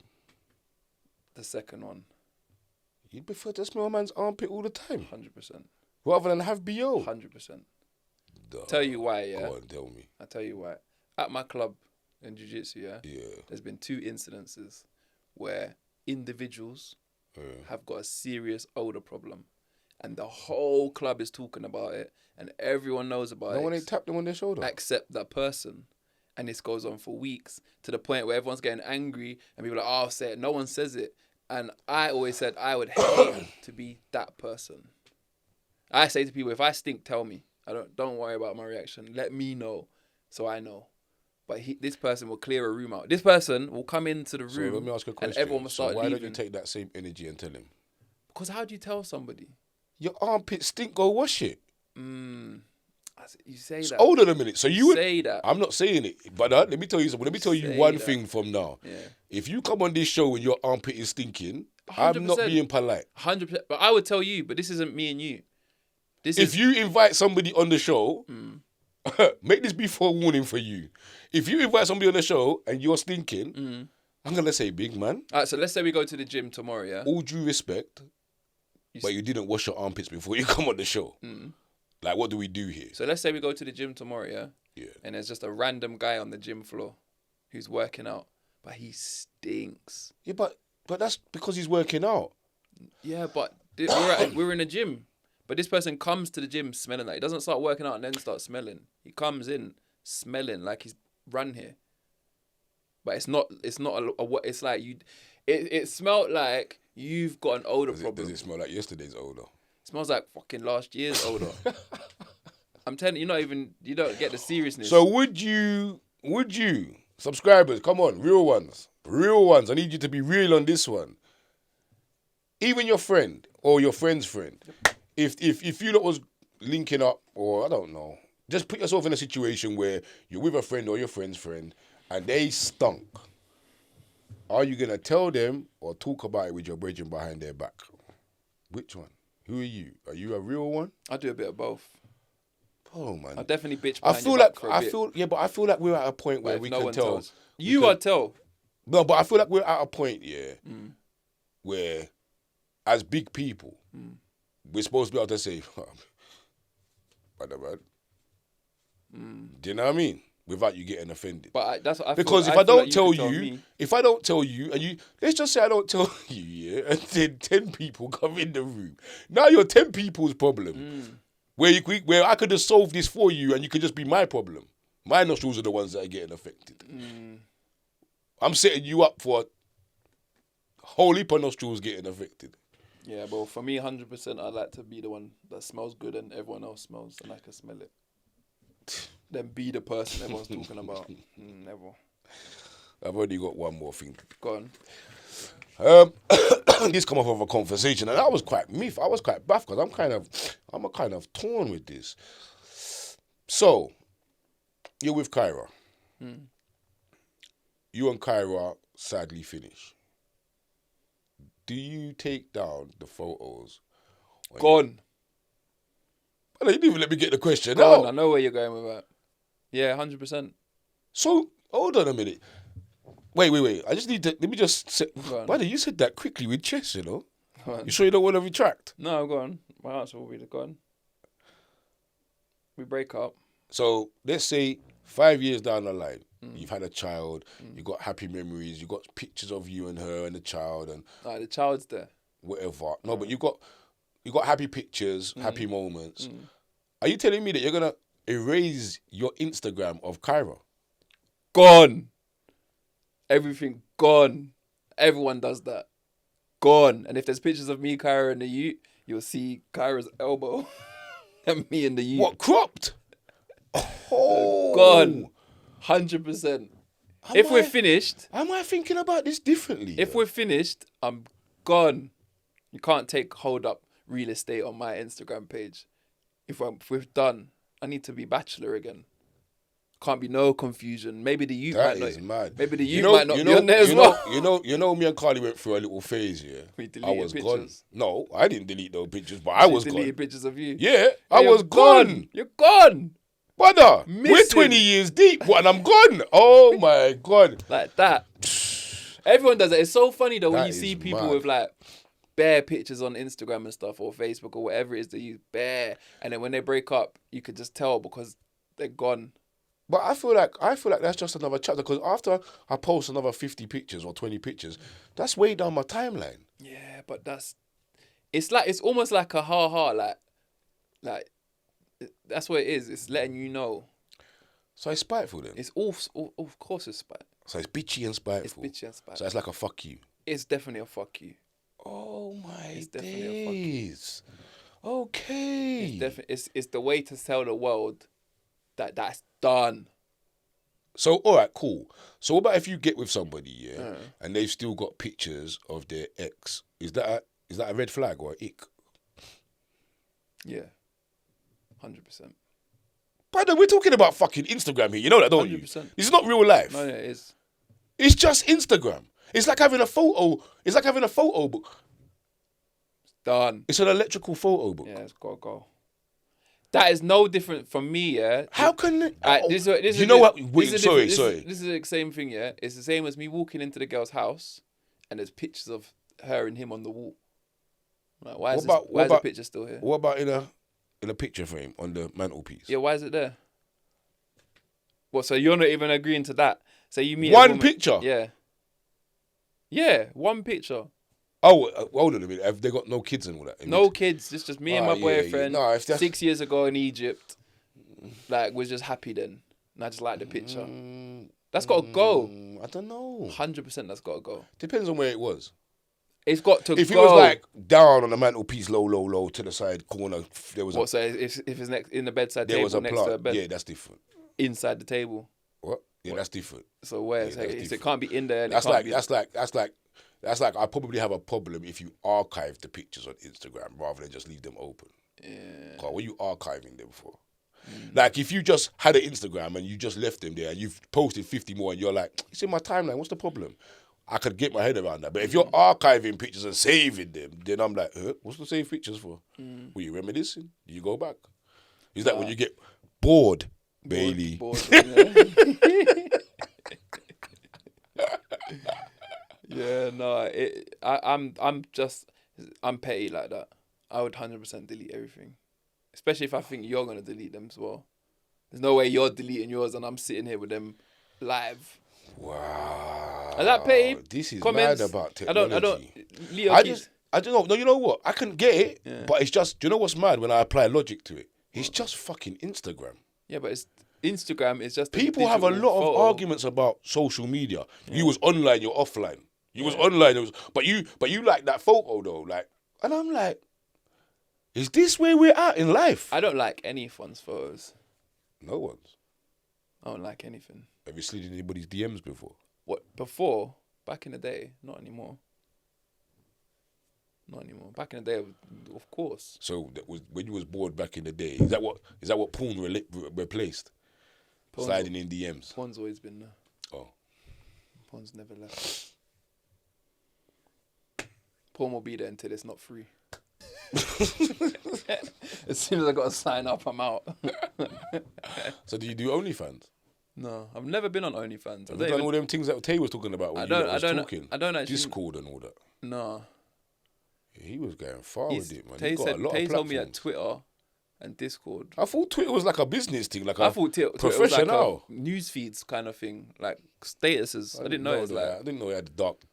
The second one. You'd prefer to smell a man's armpit all the time? 100%. Rather than have BO? 100%. Duh. Tell you why, yeah? Go on, tell me. I'll tell you why. At my club in Jiu-Jitsu, there's been 2 incidences where individuals have got a serious odor problem. And the whole club is talking about it, and everyone knows about it. No one ain't tapped them on their shoulder? Except that person. And this goes on for weeks, to the point where everyone's getting angry, and people are like, oh, I'll say it. No one says it. And I always said I would hate to be that person. I say to people, if I stink, tell me. Don't worry about my reaction. Let me know, so I know. But this person will clear a room out. This person will come into the room. So let me ask you a question. And everyone will start why leaving. don't you take that same energy and tell him? Because how do you tell somebody? Your armpit stink. Go wash it. You say it's that. Hold on a minute. So you would say that. I'm not saying it, but let me tell you something. Let me tell you one thing from now. Yeah. If you come on this show and your armpit is stinking, 100%. I'm not being polite. 100%. But I would tell you. But this isn't me and you. If you invite somebody on the show, make this be forewarning for you. If you invite somebody on the show and you're stinking, I'm gonna say, big man. All right. So let's say we go to the gym tomorrow. Yeah. All due respect, but you didn't wash your armpits before you come on the show. Like, what do we do here? So let's say we go to the gym tomorrow, yeah? Yeah. And there's just a random guy on the gym floor who's working out, but he stinks. Yeah, but that's because he's working out. Yeah, but we're in a gym. But this person comes to the gym smelling like he doesn't start working out and then start smelling. He comes in smelling like he's run here. But it's not it's like you. It smelled like you've got an odor problem. Does it smell like yesterday's odor? It smells like fucking last year's odor. I'm telling you, you don't get the seriousness. So would you, subscribers, come on, real ones, I need you to be real on this one. Even your friend or your friend's friend, if you lot was linking up, or I don't know, just put yourself in a situation where you're with a friend or your friend's friend and they stunk. Are you going to tell them or talk about it with your brethren behind their back? Which one? Who are you? Are you a real one? I do a bit of both. Oh man. I'll definitely bitch I behind feel your like back for a bit. but I feel like we're at a point where But we if no can one tell. tells. You are tell. No, but I feel like we're at a point, where as big people, we're supposed to be able to say, whatever. Do you know what I mean? Without you getting offended. But that's what I Because feel, if I feel don't like tell could you, if I don't tell you, and you, let's just say I don't tell you, yeah, and then 10 people come in the room. Now you're 10 people's problem. Where I could have solved this for you and you could just be my problem. My nostrils are the ones that are getting affected. I'm setting you up for a whole heap of nostrils getting affected. Yeah, but for me, 100%, I like to be the one that smells good and everyone else smells and I can smell it. Then be the person everyone's talking about. Never. I've only got one more thing. Go on. This come off of a conversation, and I was quite baff because I'm kind of torn with this. So, you're with Kyra. You and Kyra sadly finish. Do you take down the photos? Gone. Well, you didn't even let me get the question Gone. out. I know where you're going with that. Yeah, 100%. So, hold on a minute. Wait. I just need to, let me just say, brother, you said that quickly with chess, you know? You sure you don't want to retract? No, go on. My answer will be go on. We break up. So, let's say 5 years down the line, you've had a child, you've got happy memories, you've got pictures of you and her and the child and... the child's there. Whatever. No, but you got happy pictures, happy moments. Are you telling me that you're going to erase your Instagram of Kyra? Gone. Everything gone. Everyone does that. Gone. And if there's pictures of me, Kyra, and the ute, you'll see Kyra's elbow and me and the ute. What, cropped? Oh. Gone. 100%. If we're finished... Am I thinking about this differently? If we're finished, I'm gone. You can't hold up real estate on my Instagram page. If we're done, I need to be bachelor again. Can't be no confusion. Maybe the youth might not. Mad. Maybe the youth might not be on there as well. You know, me and Carly went through a little phase. Yeah, we deleted pictures. Gone. No, I didn't delete those pictures, but I was gone. Deleted pictures of you. Yeah, I was gone. You're gone. Brother, we're 20 years deep, and I'm gone. Oh my God. Like that. Everyone does it. It's so funny though when That you see is people mad. with like bare pictures on Instagram and stuff or Facebook or whatever it is they use, bare, and then when they break up, you could just tell because they're gone. But I feel like that's just another chapter because after I post another 50 pictures or 20 pictures, that's way down my timeline. Yeah, but it's almost like a like that's what it is. It's letting you know. So it's spiteful then. It's all of course it's spite. So it's bitchy and spiteful. It's bitchy and spiteful. So it's like a fuck you. It's definitely a fuck you. Oh my It's definitely a fuck you. days. Okay. It's the way to tell the world that's done. So all right, cool. So what about if you get with somebody, and they've still got pictures of their ex? Is that a red flag or an ick? Yeah. 100%. Brother, we're talking about fucking Instagram here. You know that, don't 100%. you? It's not real life. No, it is. It's just Instagram. It's like having a photo. It's like having a photo book. It's done. It's an electrical photo book. Yeah, it's got to go. That is no different from me, yeah. How can This sorry. This is the same thing, yeah. It's the same as me walking into the girl's house, and there's pictures of her and him on the wall. Like, why is the picture still here? What about in a picture frame on the mantelpiece? Yeah, why is it there? What? So you're not even agreeing to that? So you meet one picture? Yeah. Yeah, one picture. Oh, hold on a minute. Have they got no kids and all that? No kids. It's just me and my boyfriend. Yeah. No, if that's... 6 years ago in Egypt. Like, we're just happy then. And I just like the picture. That's got to go. I don't know. 100% that's got to go. Depends on where it was. It's got to go. If it was like down on the mantelpiece, low, to the side corner, there was so if it's next in the bedside there table was a next plant. to the bed? Yeah, that's different. Inside the table? What? Yeah, that's different. So where? Yeah, It can't be in there. And that's like I probably have a problem if you archive the pictures on Instagram rather than just leave them open. Yeah. What are you archiving them for? Like if you just had an Instagram and you just left them there and you've posted 50 more and you're like, it's in my timeline, what's the problem? I could get my head around that. But if you're archiving pictures and saving them, then I'm like, what's the save pictures for? Were you reminiscing? Do you go back? It's like when you get Bored, Bailey. Bored, yeah. Yeah, no, I'm petty like that. I would 100% delete everything, especially if I think you're gonna delete them as well. There's no way you're deleting yours and I'm sitting here with them live. Wow. Is that petty? This is Comments? mad about technology. I don't. Leo, I don't know. No, you know what? I can get it, Yeah. but it's just. Do you know what's mad when I apply logic to it? It's just fucking Instagram. Yeah, but it's Instagram is just People have a lot of arguments about social media. You was online, you're offline. You was online, but you like that photo though, like, and I'm like, is this where we're at in life? I don't like anyone's photos. No one's. I don't like anything. Have you slid in anybody's DMs before? What before? Back in the day, not anymore. Not anymore. Back in the day, of course. So that was when you was bored back in the day. Is that what porn replaced? Sliding in DMs. Porn's always been there. Oh. Porn's never left. Porn will be there until it's not free. As soon as I got to sign up, I'm out. So do you do OnlyFans? No, I've never been on OnlyFans. Have you done all them things that Tay was talking about when I don't actually. Discord and all that. No. Yeah, he was going far with it, man. Tay told me that Twitter and Discord. I thought Twitter was like a business thing, like I thought Twitter was professional like a news feeds kind of thing, like statuses. I didn't know it was like. I didn't know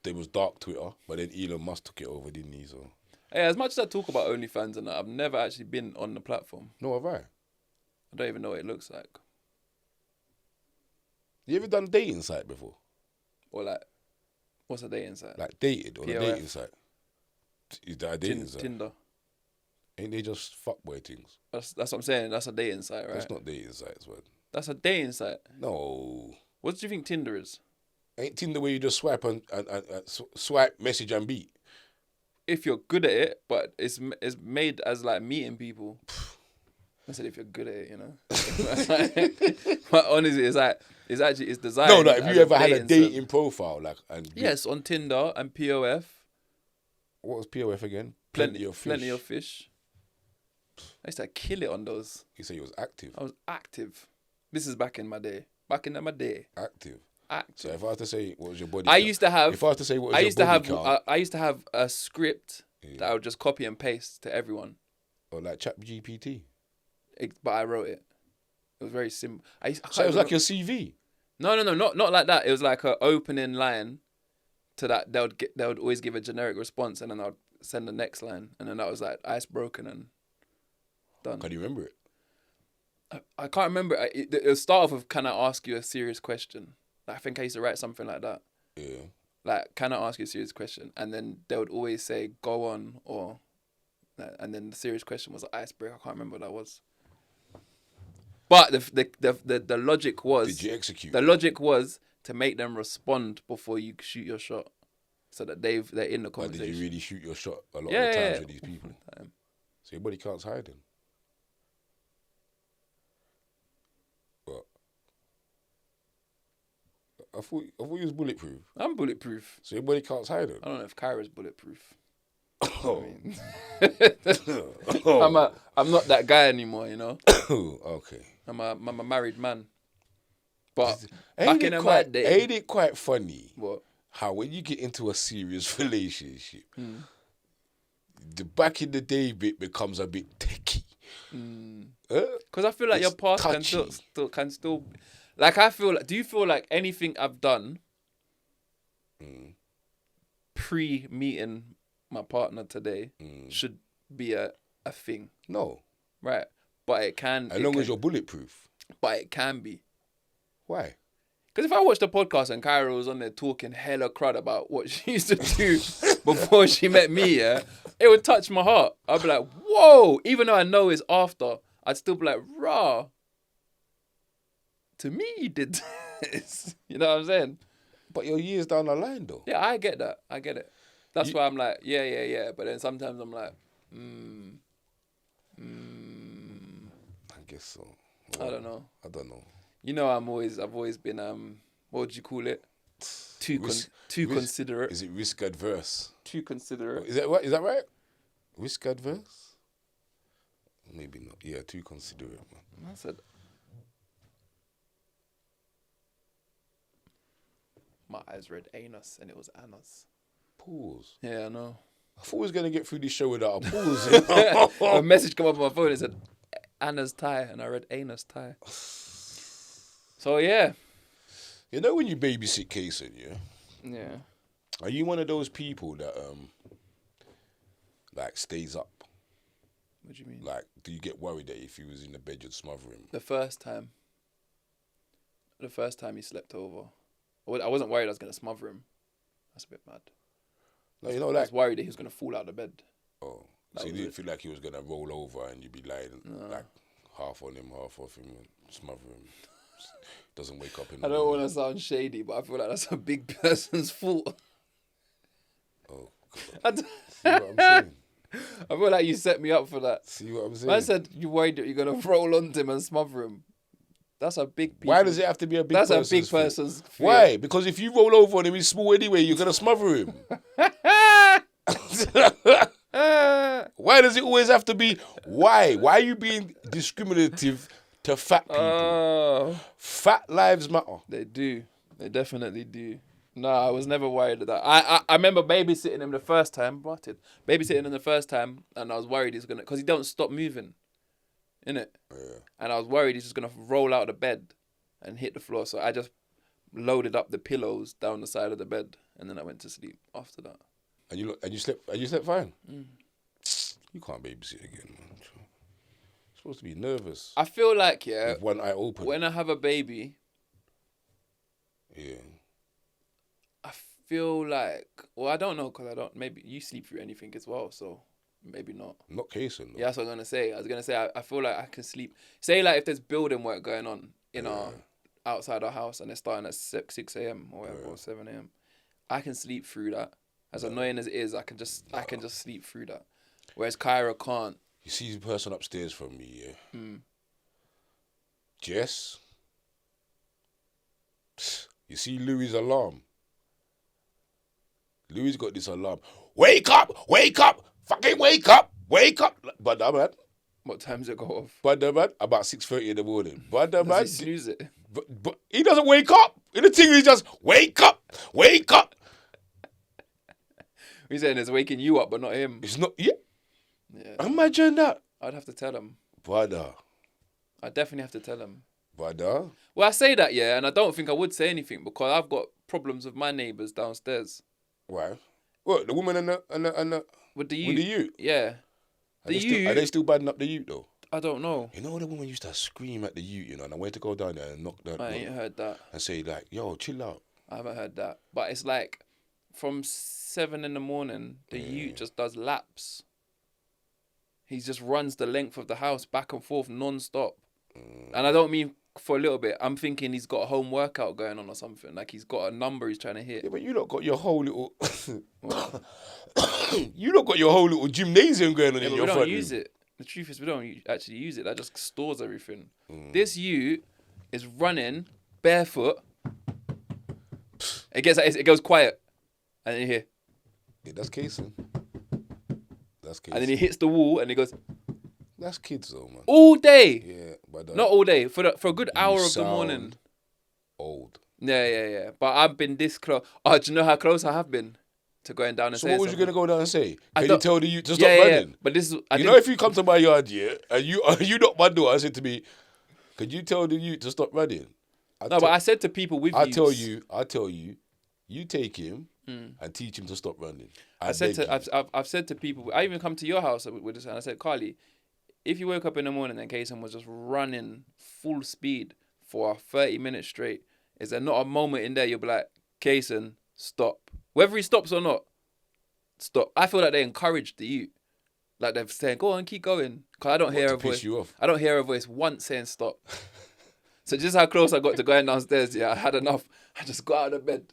there was dark Twitter, but then Elon Musk took it over, didn't he? So. Yeah, as much as I talk about OnlyFans and that, I've never actually been on the platform. No, have I? I don't even know what it looks like. You ever done dating site before? Or like, what's a dating site? Like dated on a POF. dating site? Is that a dating site? Tinder. Ain't they just fuckboy things? That's what I'm saying. That's a dating site, right? That's not dating sites, man. That's a dating site. No. What do you think Tinder is? Ain't Tinder where you just swipe and swipe, message and beat? If you're good at it, but it's made as like meeting people. I said if you're good at it, you know. But honestly, it's designed. No, like, have you ever had a dating dating profile, like, and yes, on Tinder and POF. What was POF again? Plenty of fish. I used to kill it on those. You say you was active. I was active. This is back in my day. Active. Active. So if I had to say what was your body, I used to have. If I had to say what was your body count, I used to have a script that I would just copy and paste to everyone. or like ChatGPT. But I wrote it. It was very simple. So it was like your CV. No, not like that. It was like an opening line. To that, they would always give a generic response, and then I would send the next line, and then that was like ice broken and done. Can you remember it? I can't remember. It would start off with, "Can I ask you a serious question?" Like, I think I used to write something like that. Yeah. Like, "Can I ask you a serious question?" And then they would always say, "Go on," or, and then the serious question was an icebreaker. I can't remember what that was. But the logic was. Did you execute? The logic was to make them respond before you shoot your shot, so that they're in the conversation. But did you really shoot your shot a lot of Yeah, the times yeah. with these people? So your body count's hiding. What? I thought you was bulletproof. I'm bulletproof. So your body count's hiding. I don't know if Kyra's bulletproof. Oh. I'm not that guy anymore, you know. Okay. I'm a married man. But Ain't back in my day, ain't it quite funny what? how when you get into a serious relationship, the back in the day bit becomes a bit techie. Because I feel like your past can still, like, I feel like. Do you feel like anything I've done pre meeting my partner today should be a thing? No. Right, but it can. As long as you're bulletproof. But it can be. Why? Because if I watched the podcast and Kyra was on there talking hella crud about what she used to do before she met me, yeah, it would touch my heart. I'd be like, whoa! Even though I know it's after, I'd still be like, rah. To me, you did this. You know what I'm saying? But you're years down the line, though. Yeah, I get that. I get it. That's why I'm like, yeah. But then sometimes I'm like, I guess so. I don't know. You know, I've always been, what would you call it? Too considerate. Is it risk adverse? Too considerate. Is that right? Risk adverse? Maybe not. Yeah, too considerate, man. my eyes read anus and it was anus. Pause. Yeah, I know. I thought we was going to get through this show without a pause. A message come up on my phone. It said Anna's tie, and I read anus tie. So yeah. You know when you babysit Kason, yeah? Yeah. Are you one of those people that like stays up? What do you mean? Like, do you get worried that if he was in the bed you'd smother him? The first time he slept over, I wasn't worried I was gonna smother him. That's a bit mad. No, you know, I like, was worried that he was gonna fall out of the bed. oh, so you didn't feel like he was gonna roll over and you'd be lying like half on him, half off him, and smother him. Doesn't wake up in the I don't morning. want to sound shady, but I feel like that's a big person's fault. Oh, God. See what I'm saying? I feel like you set me up for that. See what I'm saying? I said you worried that you're gonna roll onto him and smother him. That's a big. Why does it have to be a big That's person's a big fault? person's fear. Why? Because if you roll over on him, he's small anyway, you're going to smother him. Why does it always have to be? Why? Why are you being discriminative to fat people? Fat lives matter. They do. They definitely do. No, I was never worried of that. I remember babysitting him the first time. Babysitting him the first time, and I was worried he's gonna, because he don't stop moving, innit? Yeah. And I was worried he's just gonna roll out of the bed and hit the floor. So I just loaded up the pillows down the side of the bed, and then I went to sleep after that. And you slept fine. You can't babysit again, man. You're supposed to be nervous. I feel like With one eye open. when I have a baby, Yeah. I feel like, well, I don't know, because I don't, maybe you sleep through anything as well, so maybe not. Not Kason, though. Yeah, that's what I'm going to say. I was going to say, I feel like I can sleep. Say, like, if there's building work going on in our, outside our house, and they're starting at 6 a.m. or whatever, or 7 a.m., I can sleep through that. As annoying as it is, I can just sleep through that. Whereas Kyra can't. You see the person upstairs from me, yeah? Jess? You see Louis' alarm? Louis got this alarm. Wake up! Wake up! Fucking wake up! Wake up! But that man. What time's it go off? But that man, about 6:30 in the morning. But that man. Does he snooze it? But he doesn't wake up. In the thing, he just wake up! Wake up! He's saying it's waking you up, but not him. It's not. Yeah. Yeah. Imagine that. I'd have to tell him. Brother. I definitely have to tell him. Brother. Well, I say that, yeah, and I don't think I would say anything because I've got problems with my neighbours downstairs. Why? What, the woman and the With the ute. with the ute? Yeah. Are they still badding up the ute though? I don't know. You know the woman used to scream at the ute, you know, and I went to go down there and knock that I ain't heard that. and say like, yo, chill out. I haven't heard that. But it's like from 7 in the morning, the ute just does laps. He just runs the length of the house back and forth non-stop. And I don't mean for a little bit. I'm thinking he's got a home workout going on or something. Like he's got a number he's trying to hit. Yeah, but you lot got your whole little you lot got your whole little gymnasium going on in your front room. We don't use it. The truth is we don't actually use it. That just stores everything. This ute is running barefoot. It goes quiet. And then you hear. Yeah, that's Kason. That's kids. And then he hits the wall and he goes. That's kids though, man. All day. Yeah, but not all day. For a good hour of the morning. Old. Yeah. But I've been this close. Oh, do you know how close I have been to going down and saying So what was you gonna go down and say? Can you tell the youth to stop Yeah. running? But this is. You know, if you come to my yard, yeah, and you knock my door, I said to me, could you tell the youth to stop running? But I said to people with I tell you, you take him and teach him to stop running. I've said to people, I even come to your house with this, and I said, Carly, if you woke up in the morning and Kason was just running full speed for 30 minutes straight, is there not a moment in there you'll be like, Kason, stop. Whether he stops or not, stop. I feel like they encouraged the youth. Like they're saying, go on, keep going. Because I don't hear a voice. You off? I don't hear a voice once saying stop. So just how close I got to going downstairs, yeah, I had enough. I just got out of bed.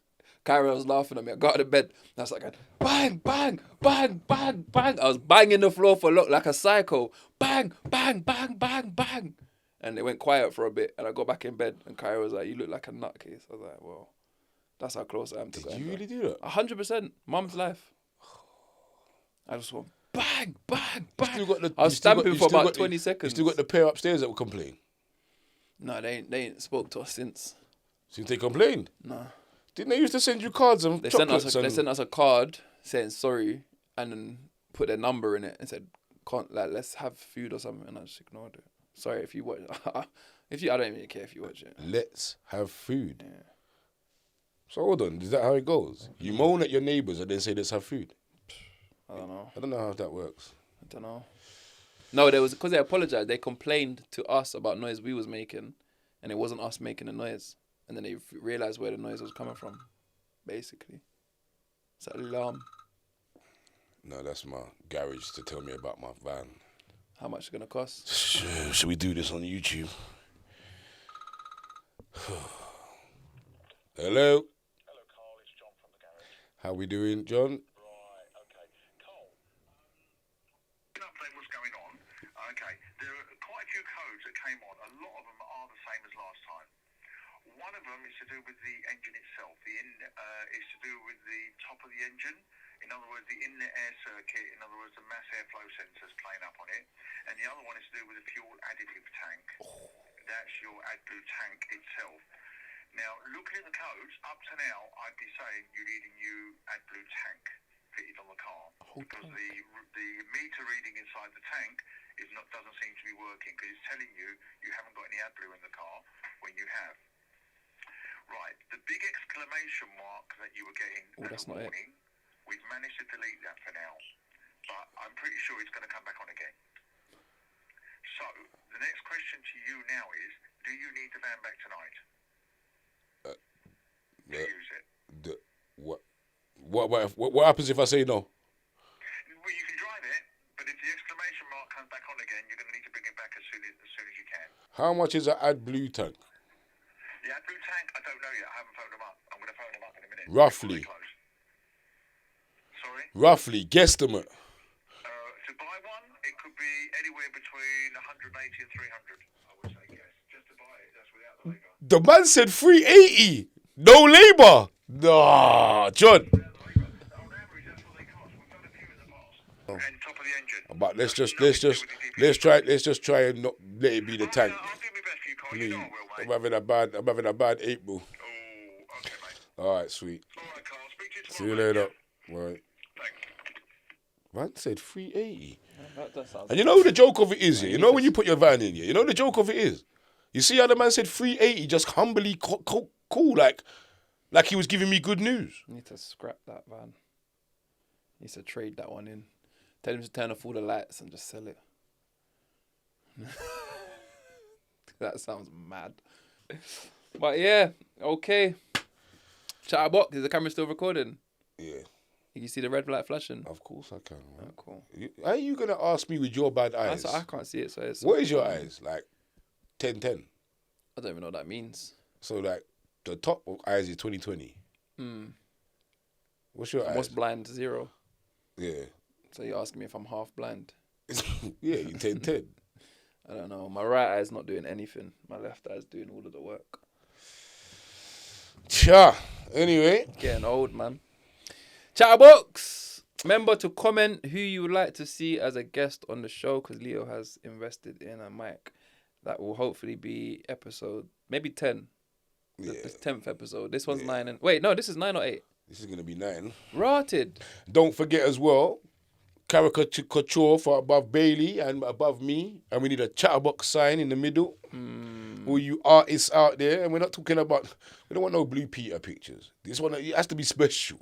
Kyra was laughing at me. I got out of bed. And I was like, bang, bang, bang, bang, bang. I was banging the floor for like a psycho. Bang, bang, bang, bang, bang. And it went quiet for a bit. And I got back in bed. And Kyra was like, you look like a nutcase. I was like, well, that's how close I am to going. Did you really do that? 100%. Mum's life. I just went bang, bang, bang. I was stamping for about 20 seconds. You still got the pair upstairs that will complain? No, they ain't spoke to us since. Since they complained? No. Didn't they used to send you cards and They sent chocolates? they sent us a card saying sorry, and then put their number in it and said, "Can't let's have food or something," and I just ignored it. Sorry if you watch. I don't even care if you watch it. Let's have food. Yeah. So hold on, is that how it goes? You moan at your neighbours and then say let's have food. I don't know. I don't know how that works. I don't know. No, there was because they apologized. They complained to us about noise we was making, and it wasn't us making the noise. And then they realized where the noise was coming from. Basically, it's an alarm. No, that's my garage to tell me about my van. How much it's gonna cost? Should we do this on YouTube? Hello. Hello, Carl. It's John from the garage. How we doing, John? Right. Okay. Carl. An update. What's going on? Okay. There are quite a few codes that came on. A lot of them are the same as last time. One of them is to do with the engine itself. Is to do with the top of the engine. In other words, the inlet air circuit. In other words, the mass airflow sensors playing up on it. And the other one is to do with the fuel additive tank. That's your AdBlue tank itself. Now, looking at the codes, up to now, I'd be saying you need a new AdBlue tank fitted on the car. Because the meter reading inside the tank doesn't seem to be working, because it's telling you haven't got any AdBlue in the car when you have. Right, the big exclamation mark that you were getting as a warning, we've managed to delete that for now. But I'm pretty sure it's going to come back on again. So, the next question to you now is, do you need the van back tonight? Use it. What happens if I say no? Well, you can drive it, but if the exclamation mark comes back on again, you're going to need to bring it back as soon as you can. How much is an AdBlue tank? The AdBlue tank, I don't know yet. I haven't phoned them up. I'm going to phone them up in a minute. Roughly. Sorry? Roughly, guesstimate. To buy one, it could be anywhere between 180 and 300. I would say yes. Just to buy it, that's without the labour. The man said 380. No labour. Nah, John. On average, that's what they cost. We've done a few in the past. And top of the engine. But let's just try and not let it be the tank. I'll do my best for you, Carl. Please. You know I will, mate. I'm having a bad April. Oh, okay, mate. All right, sweet. All right, Carl. Speak to you tomorrow. See you mate. later. Yeah. All right. Thanks. Man said 380. That sounds. And you know the joke of it is, yeah? You know when you put your van in, yeah? You know the joke of it is? You see how the man said 380, just humbly cool, like he was giving me good news. You need to scrap that van. You need to trade that one in. Tell him to turn off all the lights and just sell it. That sounds mad. But yeah, okay. CHATaBOX, is the camera still recording? Yeah, You see the red light flashing? of course I can, man. Oh, cool. How are you going to ask me with your bad eyes? I can't see it, so it's... What is your eyes? Like 10-10? I don't even know what that means. So like the top of eyes is 20-20. What's your eyes? What's blind? 0. Yeah. So you're asking me if I'm half blind? Yeah, you 10-10. I don't know. My right eye's not doing anything. My left eye's doing all of the work. Cha. Anyway. Getting old, man. CHATaBOX. Remember to comment who you would like to see as a guest on the show, because Leo has invested in a mic. That will hopefully be episode maybe 10. Yeah. The 10th episode. This one's 9 and... Wait, no, this is 9 or 8. This is going to be 9. Rotted. Don't forget as well, caricature for above Bailey and above me. And we need a CHATaBOX sign in the middle. All you artists out there. And we're not talking about... We don't want no Blue Peter pictures. This one, it has to be special.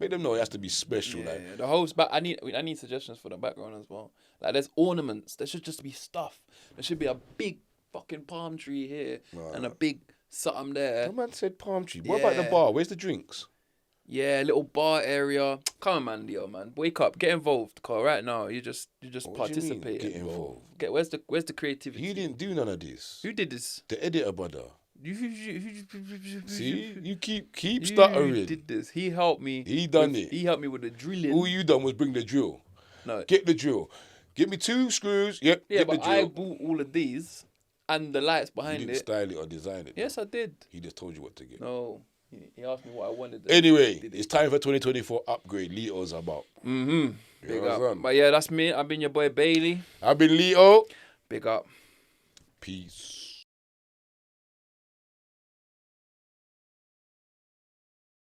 Make them know it has to be special. Yeah, like. yeah. The host, but I need suggestions for the background as well. Like, there's ornaments. There should just be stuff. There should be a big fucking palm tree here and a big something there. The man said palm tree. What about the bar? Where's the drinks? Yeah, little bar area. Come on, man, Leo, man. Wake up, get involved, Carl. Right now, you just What participate. do you mean, get involved? Where's the creativity? You didn't do none of this. Who did this? The editor, brother. See, See, you keep stuttering. You did this. He helped me. He done it. He helped me with the drilling. All you done was bring the drill. No. Get the drill. Give me 2 screws. Yep. Yeah, get but the drill. I bought all of these and the lights You behind didn't it. style it or design it. Yes, I did. He just told you what to get. No, he asked me what I wanted. Anyway, it's time for 2024 upgrade. Lito's about. Big You up. understand? But yeah, that's me. I've been your boy Bailey. I've been Lito. Big up. Peace.